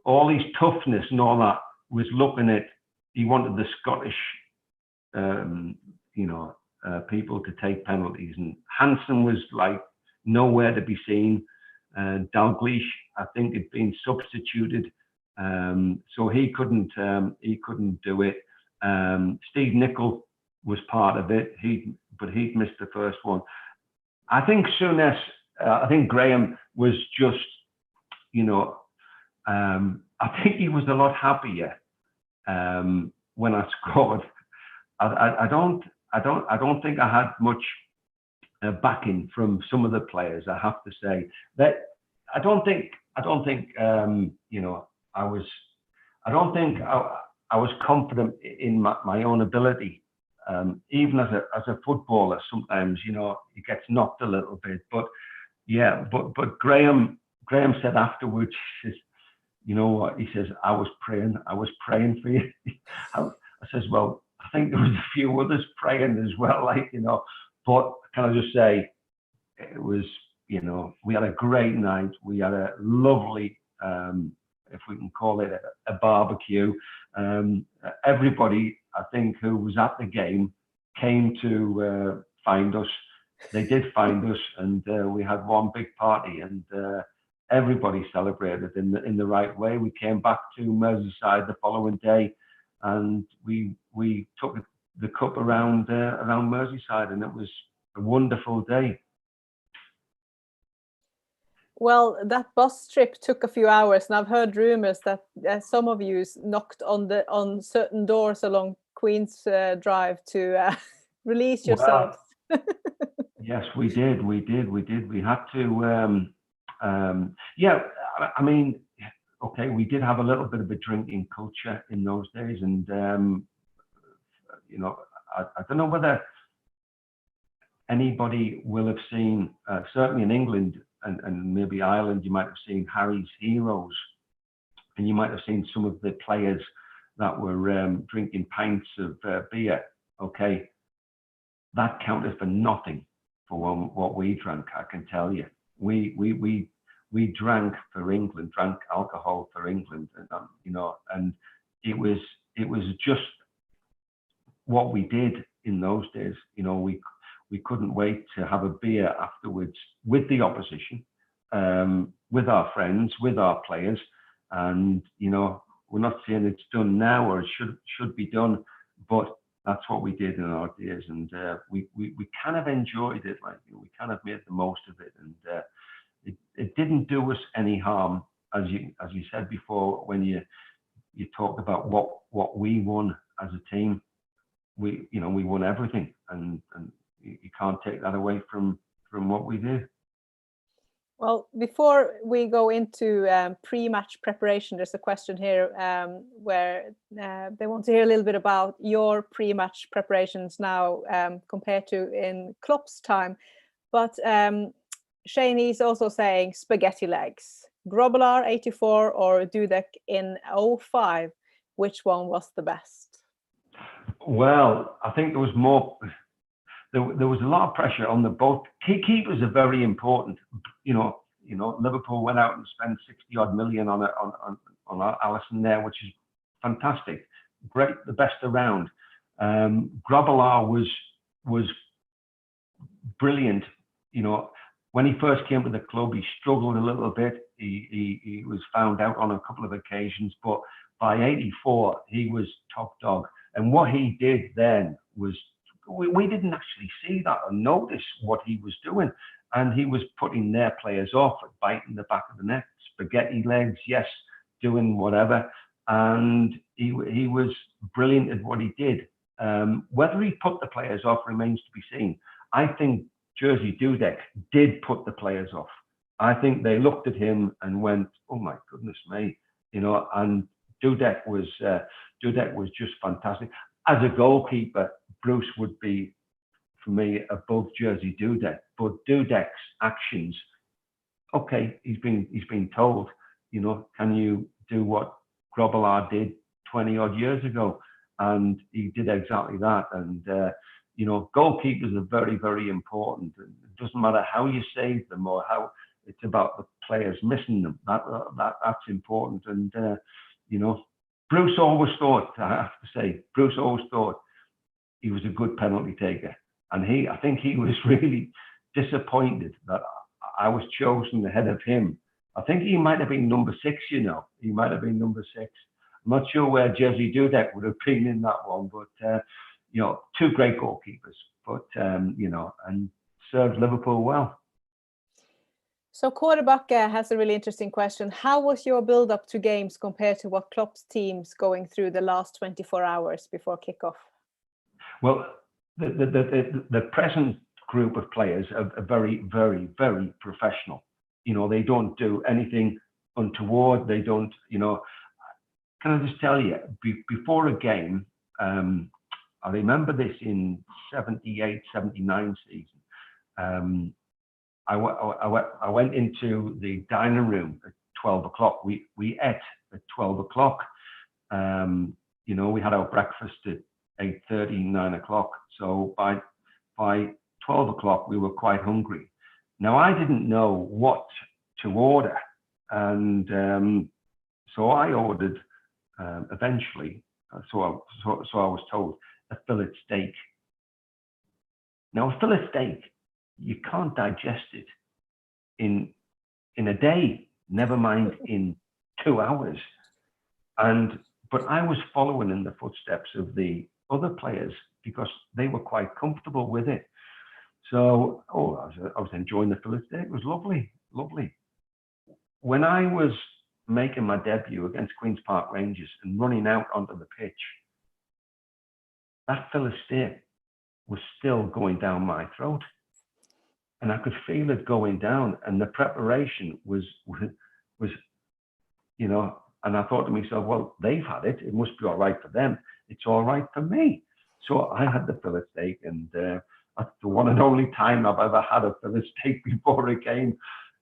all his toughness and all that was looking at, he wanted the Scottish, people to take penalties, and Hansen was like nowhere to be seen. Dalglish, I think, had been substituted, so he couldn't do it. Steve Nicol was part of it, but he'd missed the first one. I think Souness, I think Graham was just, I think he was a lot happier when I scored. I don't think I had much backing from some of the players. I have to say that I don't think I was confident in my own ability. Even as a footballer, sometimes he gets knocked a little bit. But yeah, but Graham said afterwards, he says, you know what? He says, I was praying for you. I says, well, I think there was a few others praying as well, But can I just say, it was, we had a great night. We had a lovely, if we can call it a barbecue. Everybody, I think, who was at the game came to find us. They did find us, and we had one big party, and everybody celebrated in the right way. We came back to Merseyside the following day, and we took the cup around Merseyside, and it was a wonderful day. Well, that bus trip took a few hours, and I've heard rumors that some of you knocked on certain doors along Queen's Drive to release yourselves. Well, yes, we did. We had to. Yeah, I mean, okay, we did have a little bit of a drinking culture in those days, and I don't know whether anybody will have seen, certainly in England and maybe Ireland, you might have seen Harry's Heroes, and you might have seen some of the players that were drinking pints of beer. Okay, that counted for nothing for what we drank. I can tell you, we drank for England, drank alcohol for England, and it was just what we did in those days. We couldn't wait to have a beer afterwards with the opposition, with our friends, with our players. And, we're not saying it's done now or it should be done, but that's what we did in our days. And we kind of enjoyed it. We kind of made the most of it. And it didn't do us any harm, as you said before, when you talked about what we won as a team. We won everything, and you can't take that away from what we did. Well, before we go into pre-match preparation, there's a question here where they want to hear a little bit about your pre-match preparations now compared to in Klopp's time. But Shane is also saying spaghetti legs, Grobbelaar 84 or Dudek in 05. Which one was the best? Well, I think there was more. There was a lot of pressure on the both. Keepers are very important. Liverpool went out and spent 60 odd million on Alisson there, which is fantastic, great, the best around. Grobbelaar was brilliant. When he first came to the club, he struggled a little bit. He was found out on a couple of occasions, but by 84 he was top dog. And what he did then was, we didn't actually see that or notice what he was doing. And he was putting their players off, biting the back of the neck, spaghetti legs, yes, doing whatever. And he was brilliant at what he did. Whether he put the players off remains to be seen. I think Jerzy Dudek did put the players off. I think they looked at him and went, "Oh my goodness me," And Dudek was just fantastic. As a goalkeeper, Bruce would be, for me, above Jerzy Dudek. But Dudek's actions, okay, he's been told, can you do what Grobbelaar did 20 odd years ago? And he did exactly that. And goalkeepers are very, very important. It doesn't matter how you save them or how. It's about the players missing them. That's important. And Bruce always thought, I have to say, Bruce always thought he was a good penalty taker. And I think he was really disappointed that I was chosen ahead of him. I think he might have been number 6, He might have been number 6. I'm not sure where Jerzy Dudek would have been in that one, but, 2 great goalkeepers, but, and served Liverpool well. So Quarterback has a really interesting question. How was your build-up to games compared to what Klopp's team's going through the last 24 hours before kickoff? Well, the present group of players are very, very, very professional. They don't do anything untoward. They don't, Can I just tell you, before a game, I remember this in 78, 79 season. I went into the dining room at 12 o'clock. We ate at 12 o'clock. We had our breakfast at 8:30, 9 o'clock. So by 12 o'clock, we were quite hungry. Now, I didn't know what to order. And so I ordered, eventually, so I was told, a fillet steak. Now, a fillet steak, you can't digest it in a day, never mind in 2 hours. But I was following in the footsteps of the other players because they were quite comfortable with it. So, I was enjoying the fillet steak. It was lovely, lovely. When I was making my debut against Queen's Park Rangers and running out onto the pitch, that fillet steak was still going down my throat. And I could feel it going down, and the preparation was, and I thought to myself, well, they've had it. It must be all right for them. It's all right for me. So I had the fillet steak, and that's the one and only time I've ever had a fillet steak before a game.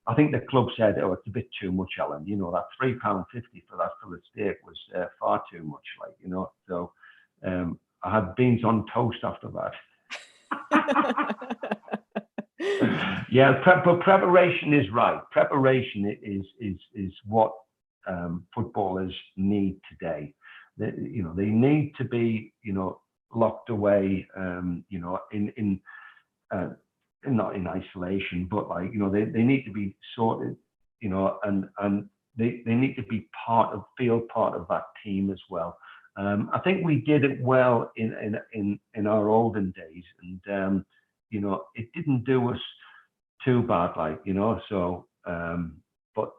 I think the club said, "Oh, it's a bit too much, Alan. That £3.50 for that fillet steak was far too much." So I had beans on toast after that. Yeah, but preparation is right. Preparation is what footballers need today. They need to be locked away, not in isolation, but they need to be sorted, and they need to be feel part of that team as well. I think we did it well in our olden days, and it didn't do us too bad, so but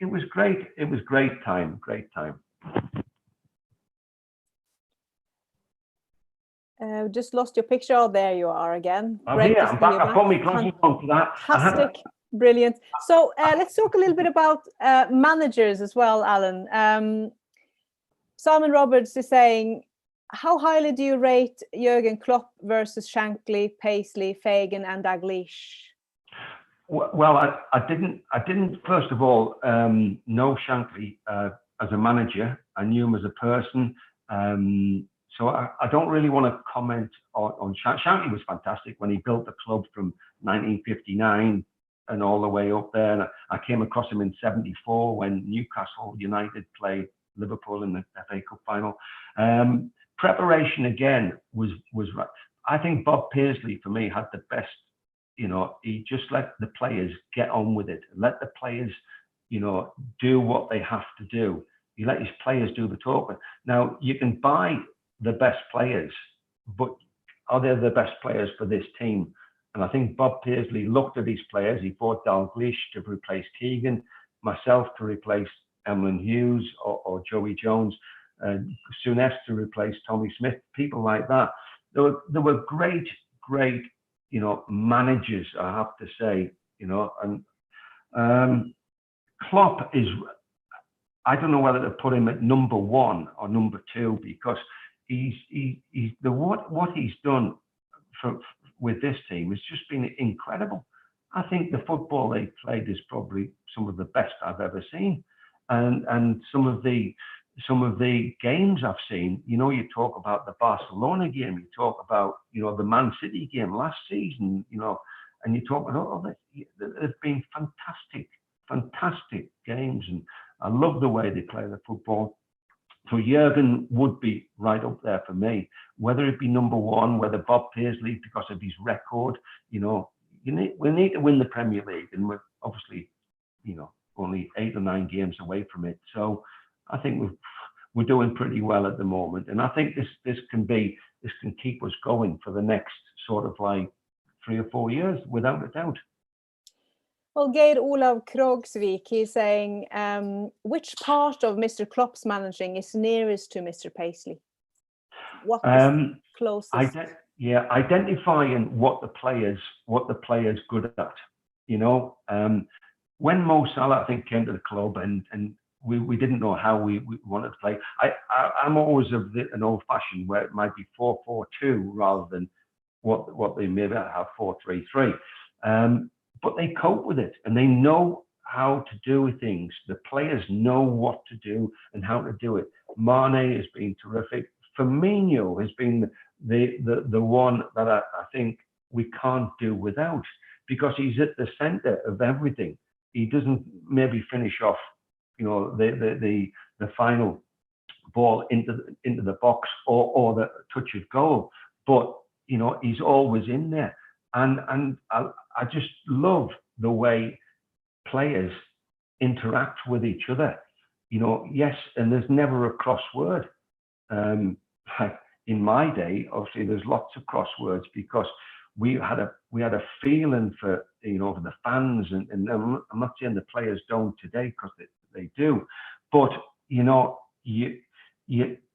it was great. It was great time. Just lost your picture. Oh, there you are again. I'm here. I'm back. I put my glasses on for that. Fantastic. Brilliant. So let's talk a little bit about managers as well, Alan. Simon Roberts is saying, how highly do you rate Jurgen Klopp versus Shankly, Paisley, Fagan, and Dalglish? Well, I didn't first of all know Shankly as a manager. I knew him as a person. So I don't really want to comment on Shankly. Was fantastic when he built the club from 1959 and all the way up there. And I came across him in '74 when Newcastle United played Liverpool in the FA Cup final. Preparation again was right. I think Bob Paisley for me had the best. He just let the players get on with it. Let the players, do what they have to do. He let his players do the talking. Now you can buy the best players, but are they the best players for this team? And I think Bob Paisley looked at his players. He bought Dalglish to replace Keegan, myself to replace Emlyn Hughes or Joey Jones. Souness to replace Tommy Smith, people like that. There were great, managers, I have to say, and Klopp is, I don't know whether to put him at number one or number two, because he's what he's done with this team has just been incredible. I think the football they played is probably some of the best I've ever seen, and some of the games I've seen. You talk about the Barcelona game, you talk about the Man City game last season, and you talk about they've been fantastic games, and I love the way they play the football. So Jurgen would be right up there for me. Whether it be number one, whether Bob Paisley, because of his record, we need to win the Premier League, and we're obviously, only 8 or 9 games away from it. So I think we're doing pretty well at the moment, and I think this can keep us going for the next sort of like 3 or 4 years, without a doubt. Well, Geir Olav Krogsvik, he's saying, which part of Mr. Klopp's managing is nearest to Mr. Paisley? What is closest? Identifying what the players good at. When Mo Salah, I think, came to the club, and we didn't know how we wanted to play. I'm always of an old-fashioned where it might be 4-4-2 rather than what they maybe have 4-3-3. But they cope with it, and they know how to do things. The players know what to do and how to do it. Mane has been terrific. Firmino has been the one that I think we can't do without, because he's at the center of everything. He doesn't maybe finish off, the final ball into the box or the touch of goal, but he's always in there. And I just love the way players interact with each other. Yes, and there's never a crossword. Like in my day, obviously, there's lots of crosswords, because we had a feeling for for the fans, and I'm not saying the players don't today, because they do, but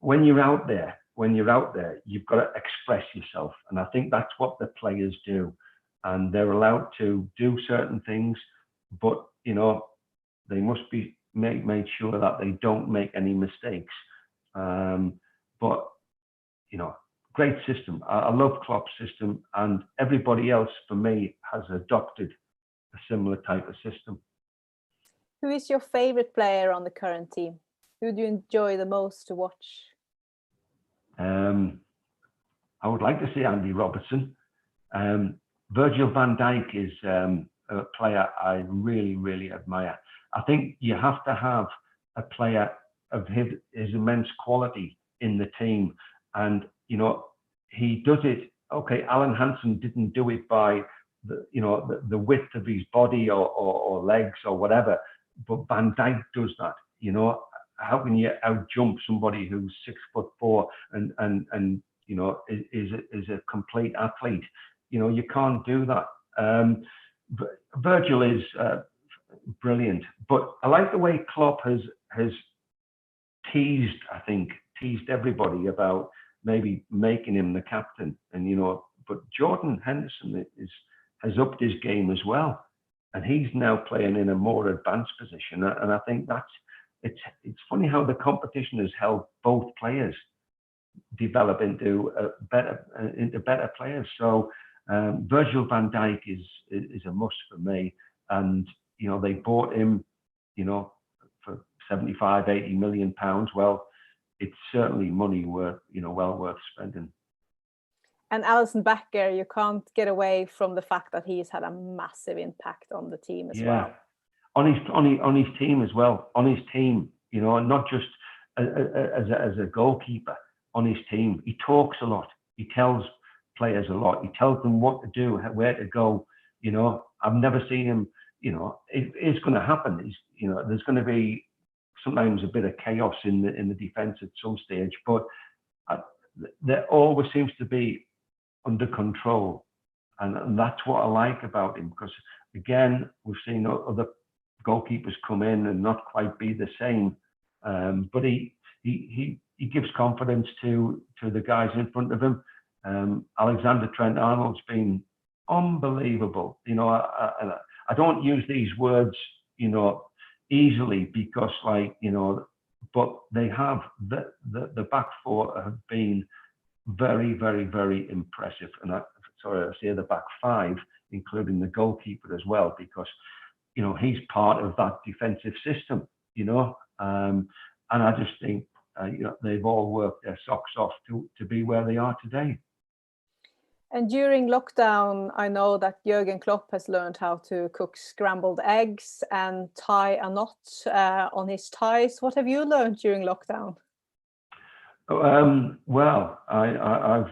when you're out there, you've got to express yourself, and I think that's what the players do, and they're allowed to do certain things, but they must be made sure that they don't make any mistakes. But great system. I love Klopp's system, and everybody else for me has adopted a similar type of system. Who is your favorite player on the current team? Who do you enjoy the most to watch? I would like to see Andy Robertson. Virgil van Dijk is a player I really admire. I think you have to have a player of his immense quality in the team, and he does it. Okay, Alan Hansen didn't do it by the width of his body or legs or whatever, but Van Dijk does that. How can you out jump somebody who's 6'4" and is a complete athlete? You can't do that. Virgil is brilliant, but I like the way Klopp has teased everybody about maybe making him the captain, and but Jordan Henderson has upped his game as well, and he's now playing in a more advanced position, and I think it's funny how the competition has helped both players develop into better players. So Virgil van Dijk is a must for me, and they bought him for 75-80 million pounds. Well, it's certainly money well worth spending. And Alisson Becker, you can't get away from the fact that he's had a massive impact on the team as well. On his team as well. On his team, not just as a goalkeeper. On his team, he talks a lot. He tells players a lot. He tells them what to do, where to go. I've never seen him. It's going to happen. There's going to be sometimes a bit of chaos in the defense at some stage, but there always seems to be under control, and that's what I like about him, because again, we've seen other goalkeepers come in and not quite be the same, but he he gives confidence to the guys in front of him. Alexander Trent-Arnold's been unbelievable. You know, I don't use these words, you know, easily, because, like, you know, but they have, the back four have been very, very, very impressive. And I say the back five, including the goalkeeper as well, because, you know, he's part of that defensive system, you know. And I just think, you know, they've all worked their socks off to be where they are today. And during lockdown, I know that Jurgen Klopp has learned how to cook scrambled eggs and tie a knot on his ties. What have you learned during lockdown? Well, I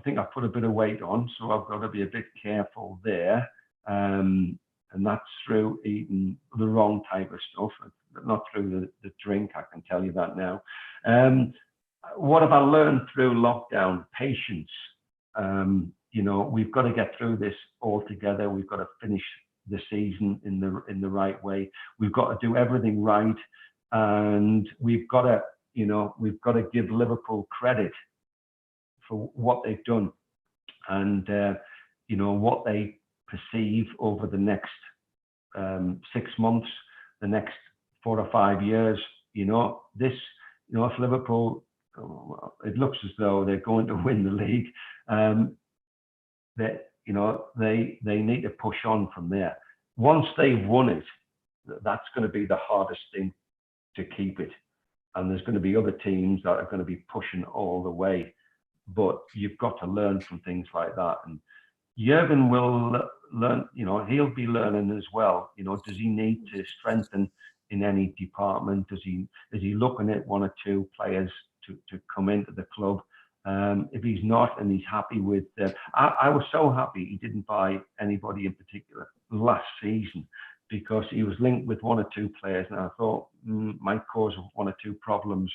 think I've put a bit of weight on, so I've got to be a bit careful there. And that's through eating the wrong type of stuff, not through the drink, I can tell you that now. What have I learned through lockdown? Patience. You know, we've got to get through this all together. We've got to finish the season in the right way. We've got to do everything right, and we've got to, you know, we've got to give Liverpool credit for what they've done, and you know, what they perceive over the next 6 months, the next 4 or 5 years. You know, this, you know, if Liverpool, it looks as though they're going to win the league, that, you know, they need to push on from there. Once they've won it, that's going to be the hardest thing to keep it. And there's going to be other teams that are going to be pushing all the way. But you've got to learn from things like that. And Jurgen will learn, you know, he'll be learning as well. You know, does he need to strengthen in any department? Is he looking at 1 or 2 players to come into the club? If he's not, and he's happy with, I was so happy he didn't buy anybody in particular last season, because he was linked with 1 or 2 players, and I thought might cause 1 or 2 problems.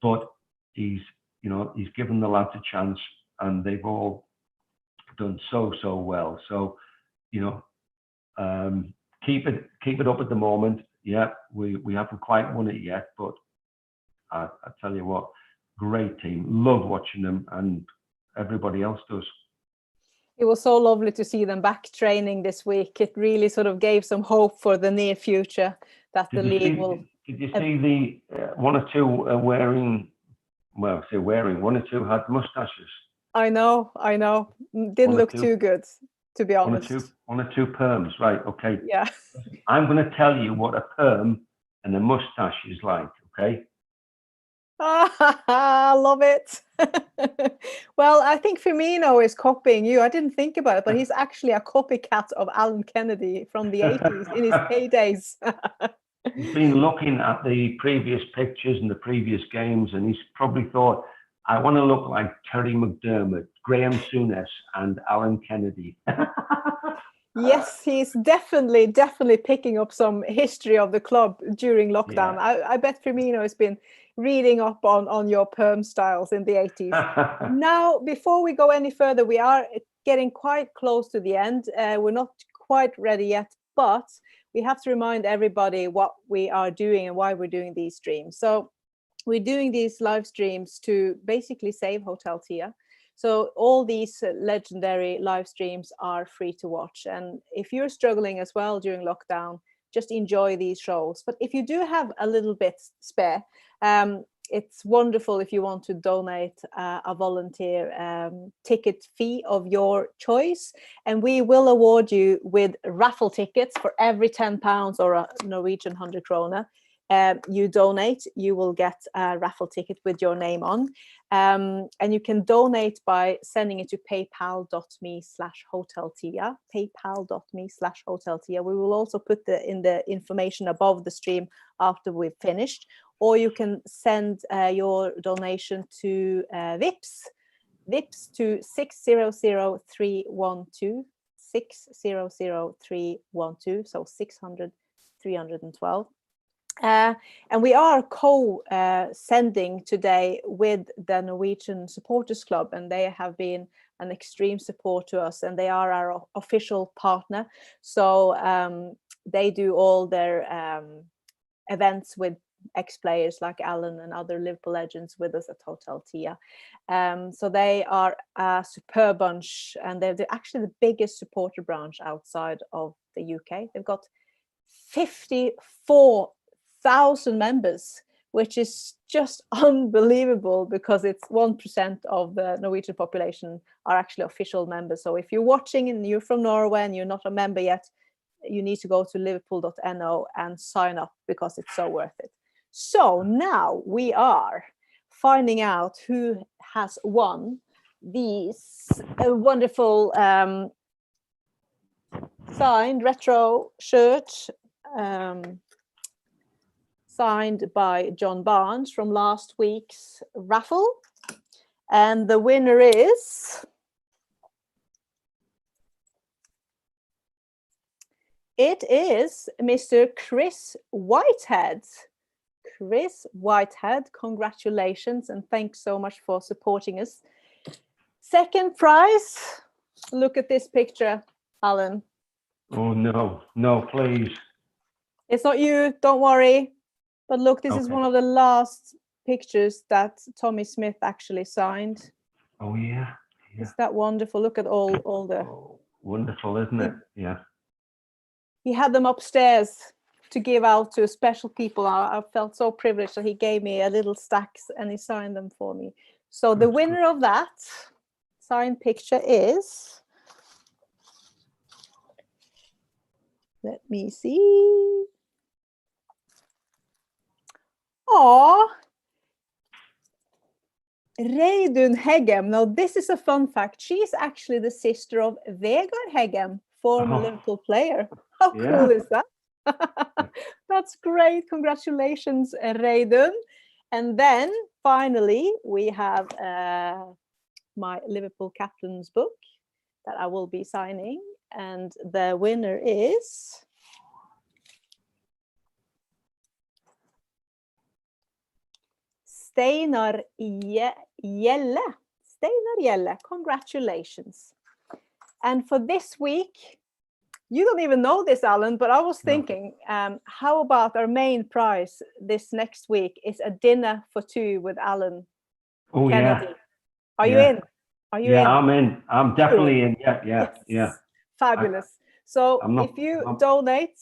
But he's, you know, he's given the lads a chance, and they've all done so well. So, you know, keep it up at the moment. Yeah, we haven't quite won it yet, but I tell you what, great team. Love watching them, and everybody else does. It was so lovely to see them back training this week. It really sort of gave some hope for the near future that the league will. Did you see the 1 or 2 wearing? Well, say wearing, 1 or 2 had mustaches. I know. Didn't look too good, to be honest. 1 or 2 perms, right? Okay. Yeah. I'm going to tell you what a perm and a mustache is like. Okay. I love it. Well, I think Firmino is copying you. I didn't think about it, but he's actually a copycat of Alan Kennedy from the 80s in his heydays. He's been looking at the previous pictures and the previous games, and he's probably thought, I want to look like Terry McDermott, Graham Souness, and Alan Kennedy. Yes, he's definitely picking up some history of the club during lockdown. Yeah. I bet Firmino has been reading up on your perm styles in the 80s. Now, before we go any further, we are getting quite close to the end. We're not quite ready yet, but we have to remind everybody what we are doing and why we're doing these streams. So we're doing these live streams to basically save Hotel Tia. So all these legendary live streams are free to watch. And if you're struggling as well during lockdown, just enjoy these shows. But if you do have a little bit spare, it's wonderful if you want to donate a volunteer ticket fee of your choice. And we will award you with raffle tickets for every £10 or a Norwegian 100 krone. You donate, you will get a raffle ticket with your name on. And you can donate by sending it to paypal.me/hoteltia, paypal.me/hoteltia. We will also put in the information above the stream after we've finished, or you can send your donation to Vips to 600312, 600312, so 600-312. And we are co-sending today with the Norwegian Supporters Club, and they have been an extreme support to us, and they are our official partner. So they do all their events with ex-players like Alan and other Liverpool legends with us at Hotel Tia. So they are a superb bunch, and they're actually the biggest supporter branch outside of the UK. They've got 54,000 members, which is just unbelievable, because it's 1% of the Norwegian population are actually official members. So if you're watching and you're from Norway and you're not a member yet, you need to go to liverpool.no and sign up, because it's so worth it. So now we are finding out who has won these wonderful signed retro shirt, signed by John Barnes from last week's raffle. And the winner is... it is Mr. Chris Whitehead. Chris Whitehead, congratulations, and thanks so much for supporting us. Second prize, look at this picture, Alan. Oh, no, no, please. It's not you, don't worry. But look, this is one of the last pictures that Tommy Smith actually signed. Oh, yeah. Is that wonderful? Look at all the... Oh, wonderful, isn't it? Yeah. He had them upstairs to give out to special people. I felt so privileged that he gave me a little stacks and he signed them for me. So the winner of that signed picture is... let me see. Oh, Reidun Heggem. Now, this is a fun fact. She's actually the sister of Vegard Heggem, former Liverpool player. How cool is that? That's great. Congratulations, Reidun. And then finally, we have my Liverpool captain's book that I will be signing. And the winner is... Steinar Gjelle. Steinar Gjelle, congratulations. And for this week, you don't even know this, Alan, but I was thinking, how about our main prize this next week is a dinner for two with Alan Kennedy. Yeah. Are you in? Are you in? I'm in. I'm definitely in. Yeah. Fabulous. So if you donate...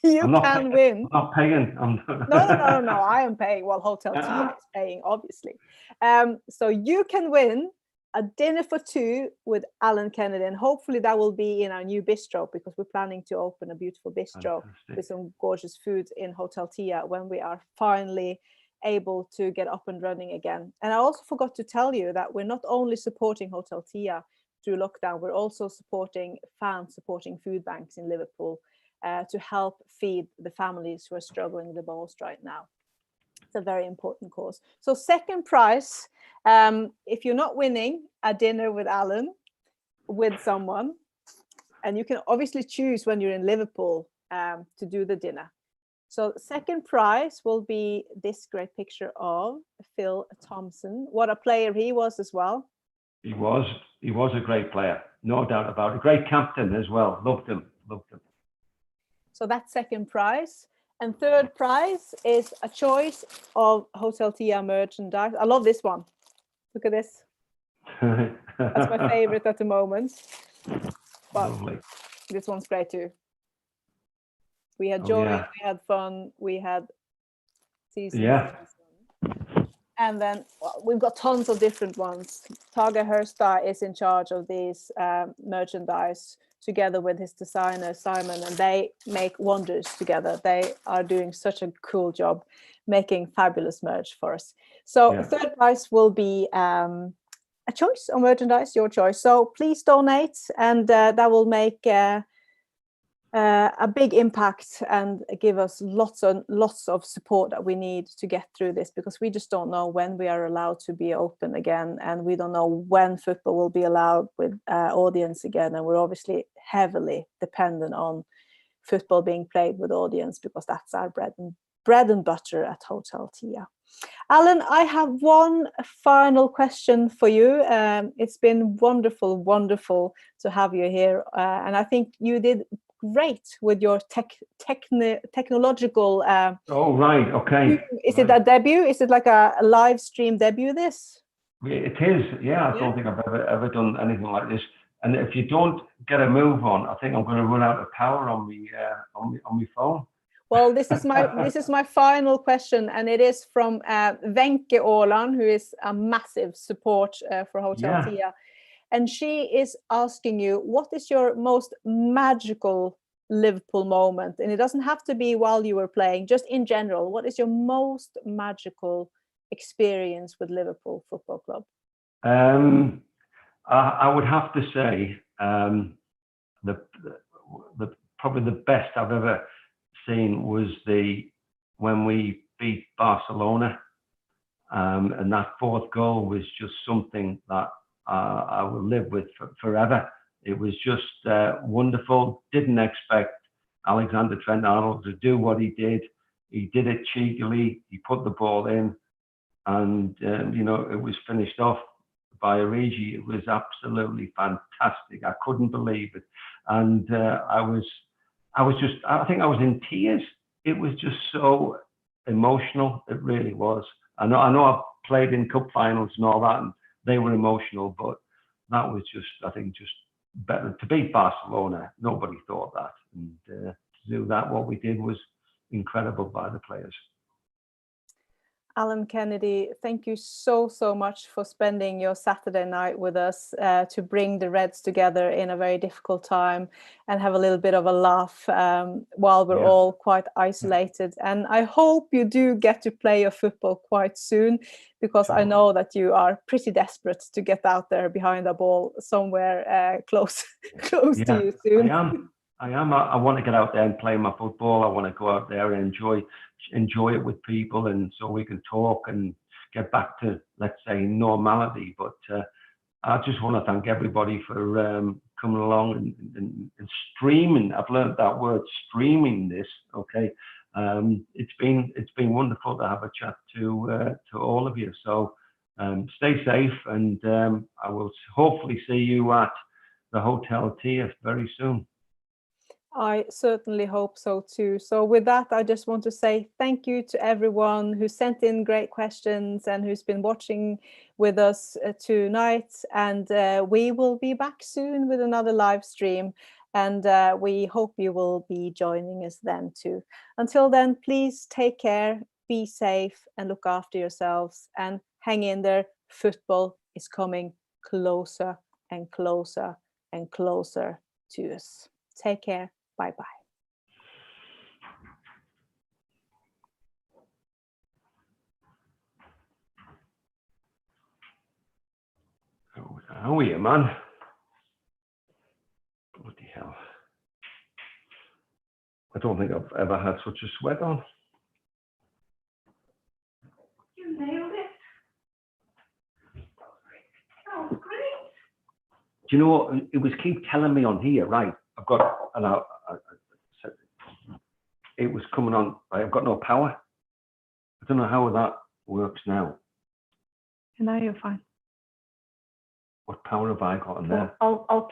you can win. I'm not paying. No. I am paying. Well, Hotel Tia is paying, obviously. So you can win a dinner for two with Alan Kennedy, and hopefully that will be in our new bistro, because we're planning to open a beautiful bistro with some gorgeous food in Hotel Tia when we are finally able to get up and running again. And I also forgot to tell you that we're not only supporting Hotel Tia through lockdown, we're also supporting Fans Supporting Foodbanks in Liverpool, to help feed the families who are struggling the most right now. It's a very important cause. So second prize, if you're not winning a dinner with Alan, with someone, and you can obviously choose when you're in Liverpool to do the dinner. So second prize will be this great picture of Phil Thompson. What a player he was as well. He was a great player, no doubt about it. Great captain as well. Loved him. So that's second prize. And third prize is a choice of Hotel Tia merchandise. I love this one. Look at this. That's my favorite at the moment. But lovely. This one's great too. We had joy, we had fun, we had seasons. Yeah. And then we've got tons of different ones. Tage Hørstad is in charge of these merchandise, together with his designer Simon, and they make wonders together. They are doing such a cool job making fabulous merch for us. So third prize will be a choice of merchandise, your choice. So please donate, and that will make a big impact and give us lots of support that we need to get through this, because we just don't know when we are allowed to be open again, and we don't know when football will be allowed with audience again, and we're obviously heavily dependent on football being played with audience, because that's our bread and butter at Hotel Tia. Alan, I have one final question for you. It's been wonderful to have you here, and I think you did great with your technological. Oh right, okay. Is it a debut? Is it like a live stream debut? This? It is. Yeah, I don't think I've ever done anything like this. And if you don't get a move on, I think I'm going to run out of power on my phone. Well, this is my final question, and it is from Wenche Åland, who is a massive support for Hotel Tia, and she is asking you, what is your most magical Liverpool moment? And it doesn't have to be while you were playing, just in general. What is your most magical experience with Liverpool Football Club? I would have to say probably the best I've ever seen was when we beat Barcelona, and that fourth goal was just something that I will live with forever. It was just wonderful. Didn't expect Alexander Trent-Arnold to do what he did. He did it cheekily. He put the ball in, and it was finished off by Origi. It was absolutely fantastic. I couldn't believe it, and I think I was in tears. It was just so emotional. It really was. I know I've played in cup finals and all that, and they were emotional, but that was just, I think, just better. To beat Barcelona, nobody thought that, and to do that, what we did was incredible by the players. Alan Kennedy, thank you so much for spending your Saturday night with us to bring the Reds together in a very difficult time and have a little bit of a laugh while we're all quite isolated. And I hope you do get to play your football quite soon, because I know that you are pretty desperate to get out there behind a ball somewhere close to you soon. I am. I want to get out there and play my football. I want to go out there and enjoy it with people, and so we can talk and get back to, let's say, normality. But I just want to thank everybody for coming along and streaming. I've learned that word, streaming this. Okay, it's been wonderful to have a chat to all of you. So stay safe, and I will hopefully see you at the Hotel Tia very soon. I certainly hope so too. So with that, I just want to say thank you to everyone who sent in great questions and who's been watching with us tonight. And we will be back soon with another live stream. And we hope you will be joining us then too. Until then, please take care, be safe, and look after yourselves, and hang in there. Football is coming closer and closer and closer to us. Take care. Bye-bye. How are you, man? Bloody hell. I don't think I've ever had such a sweat on. You nailed it. That was great. Do you know what? It was keep telling me on here, right? I've got, and I said it was coming on. I've got no power. I don't know how that works now. And now you're fine. What power have I got in there? I'll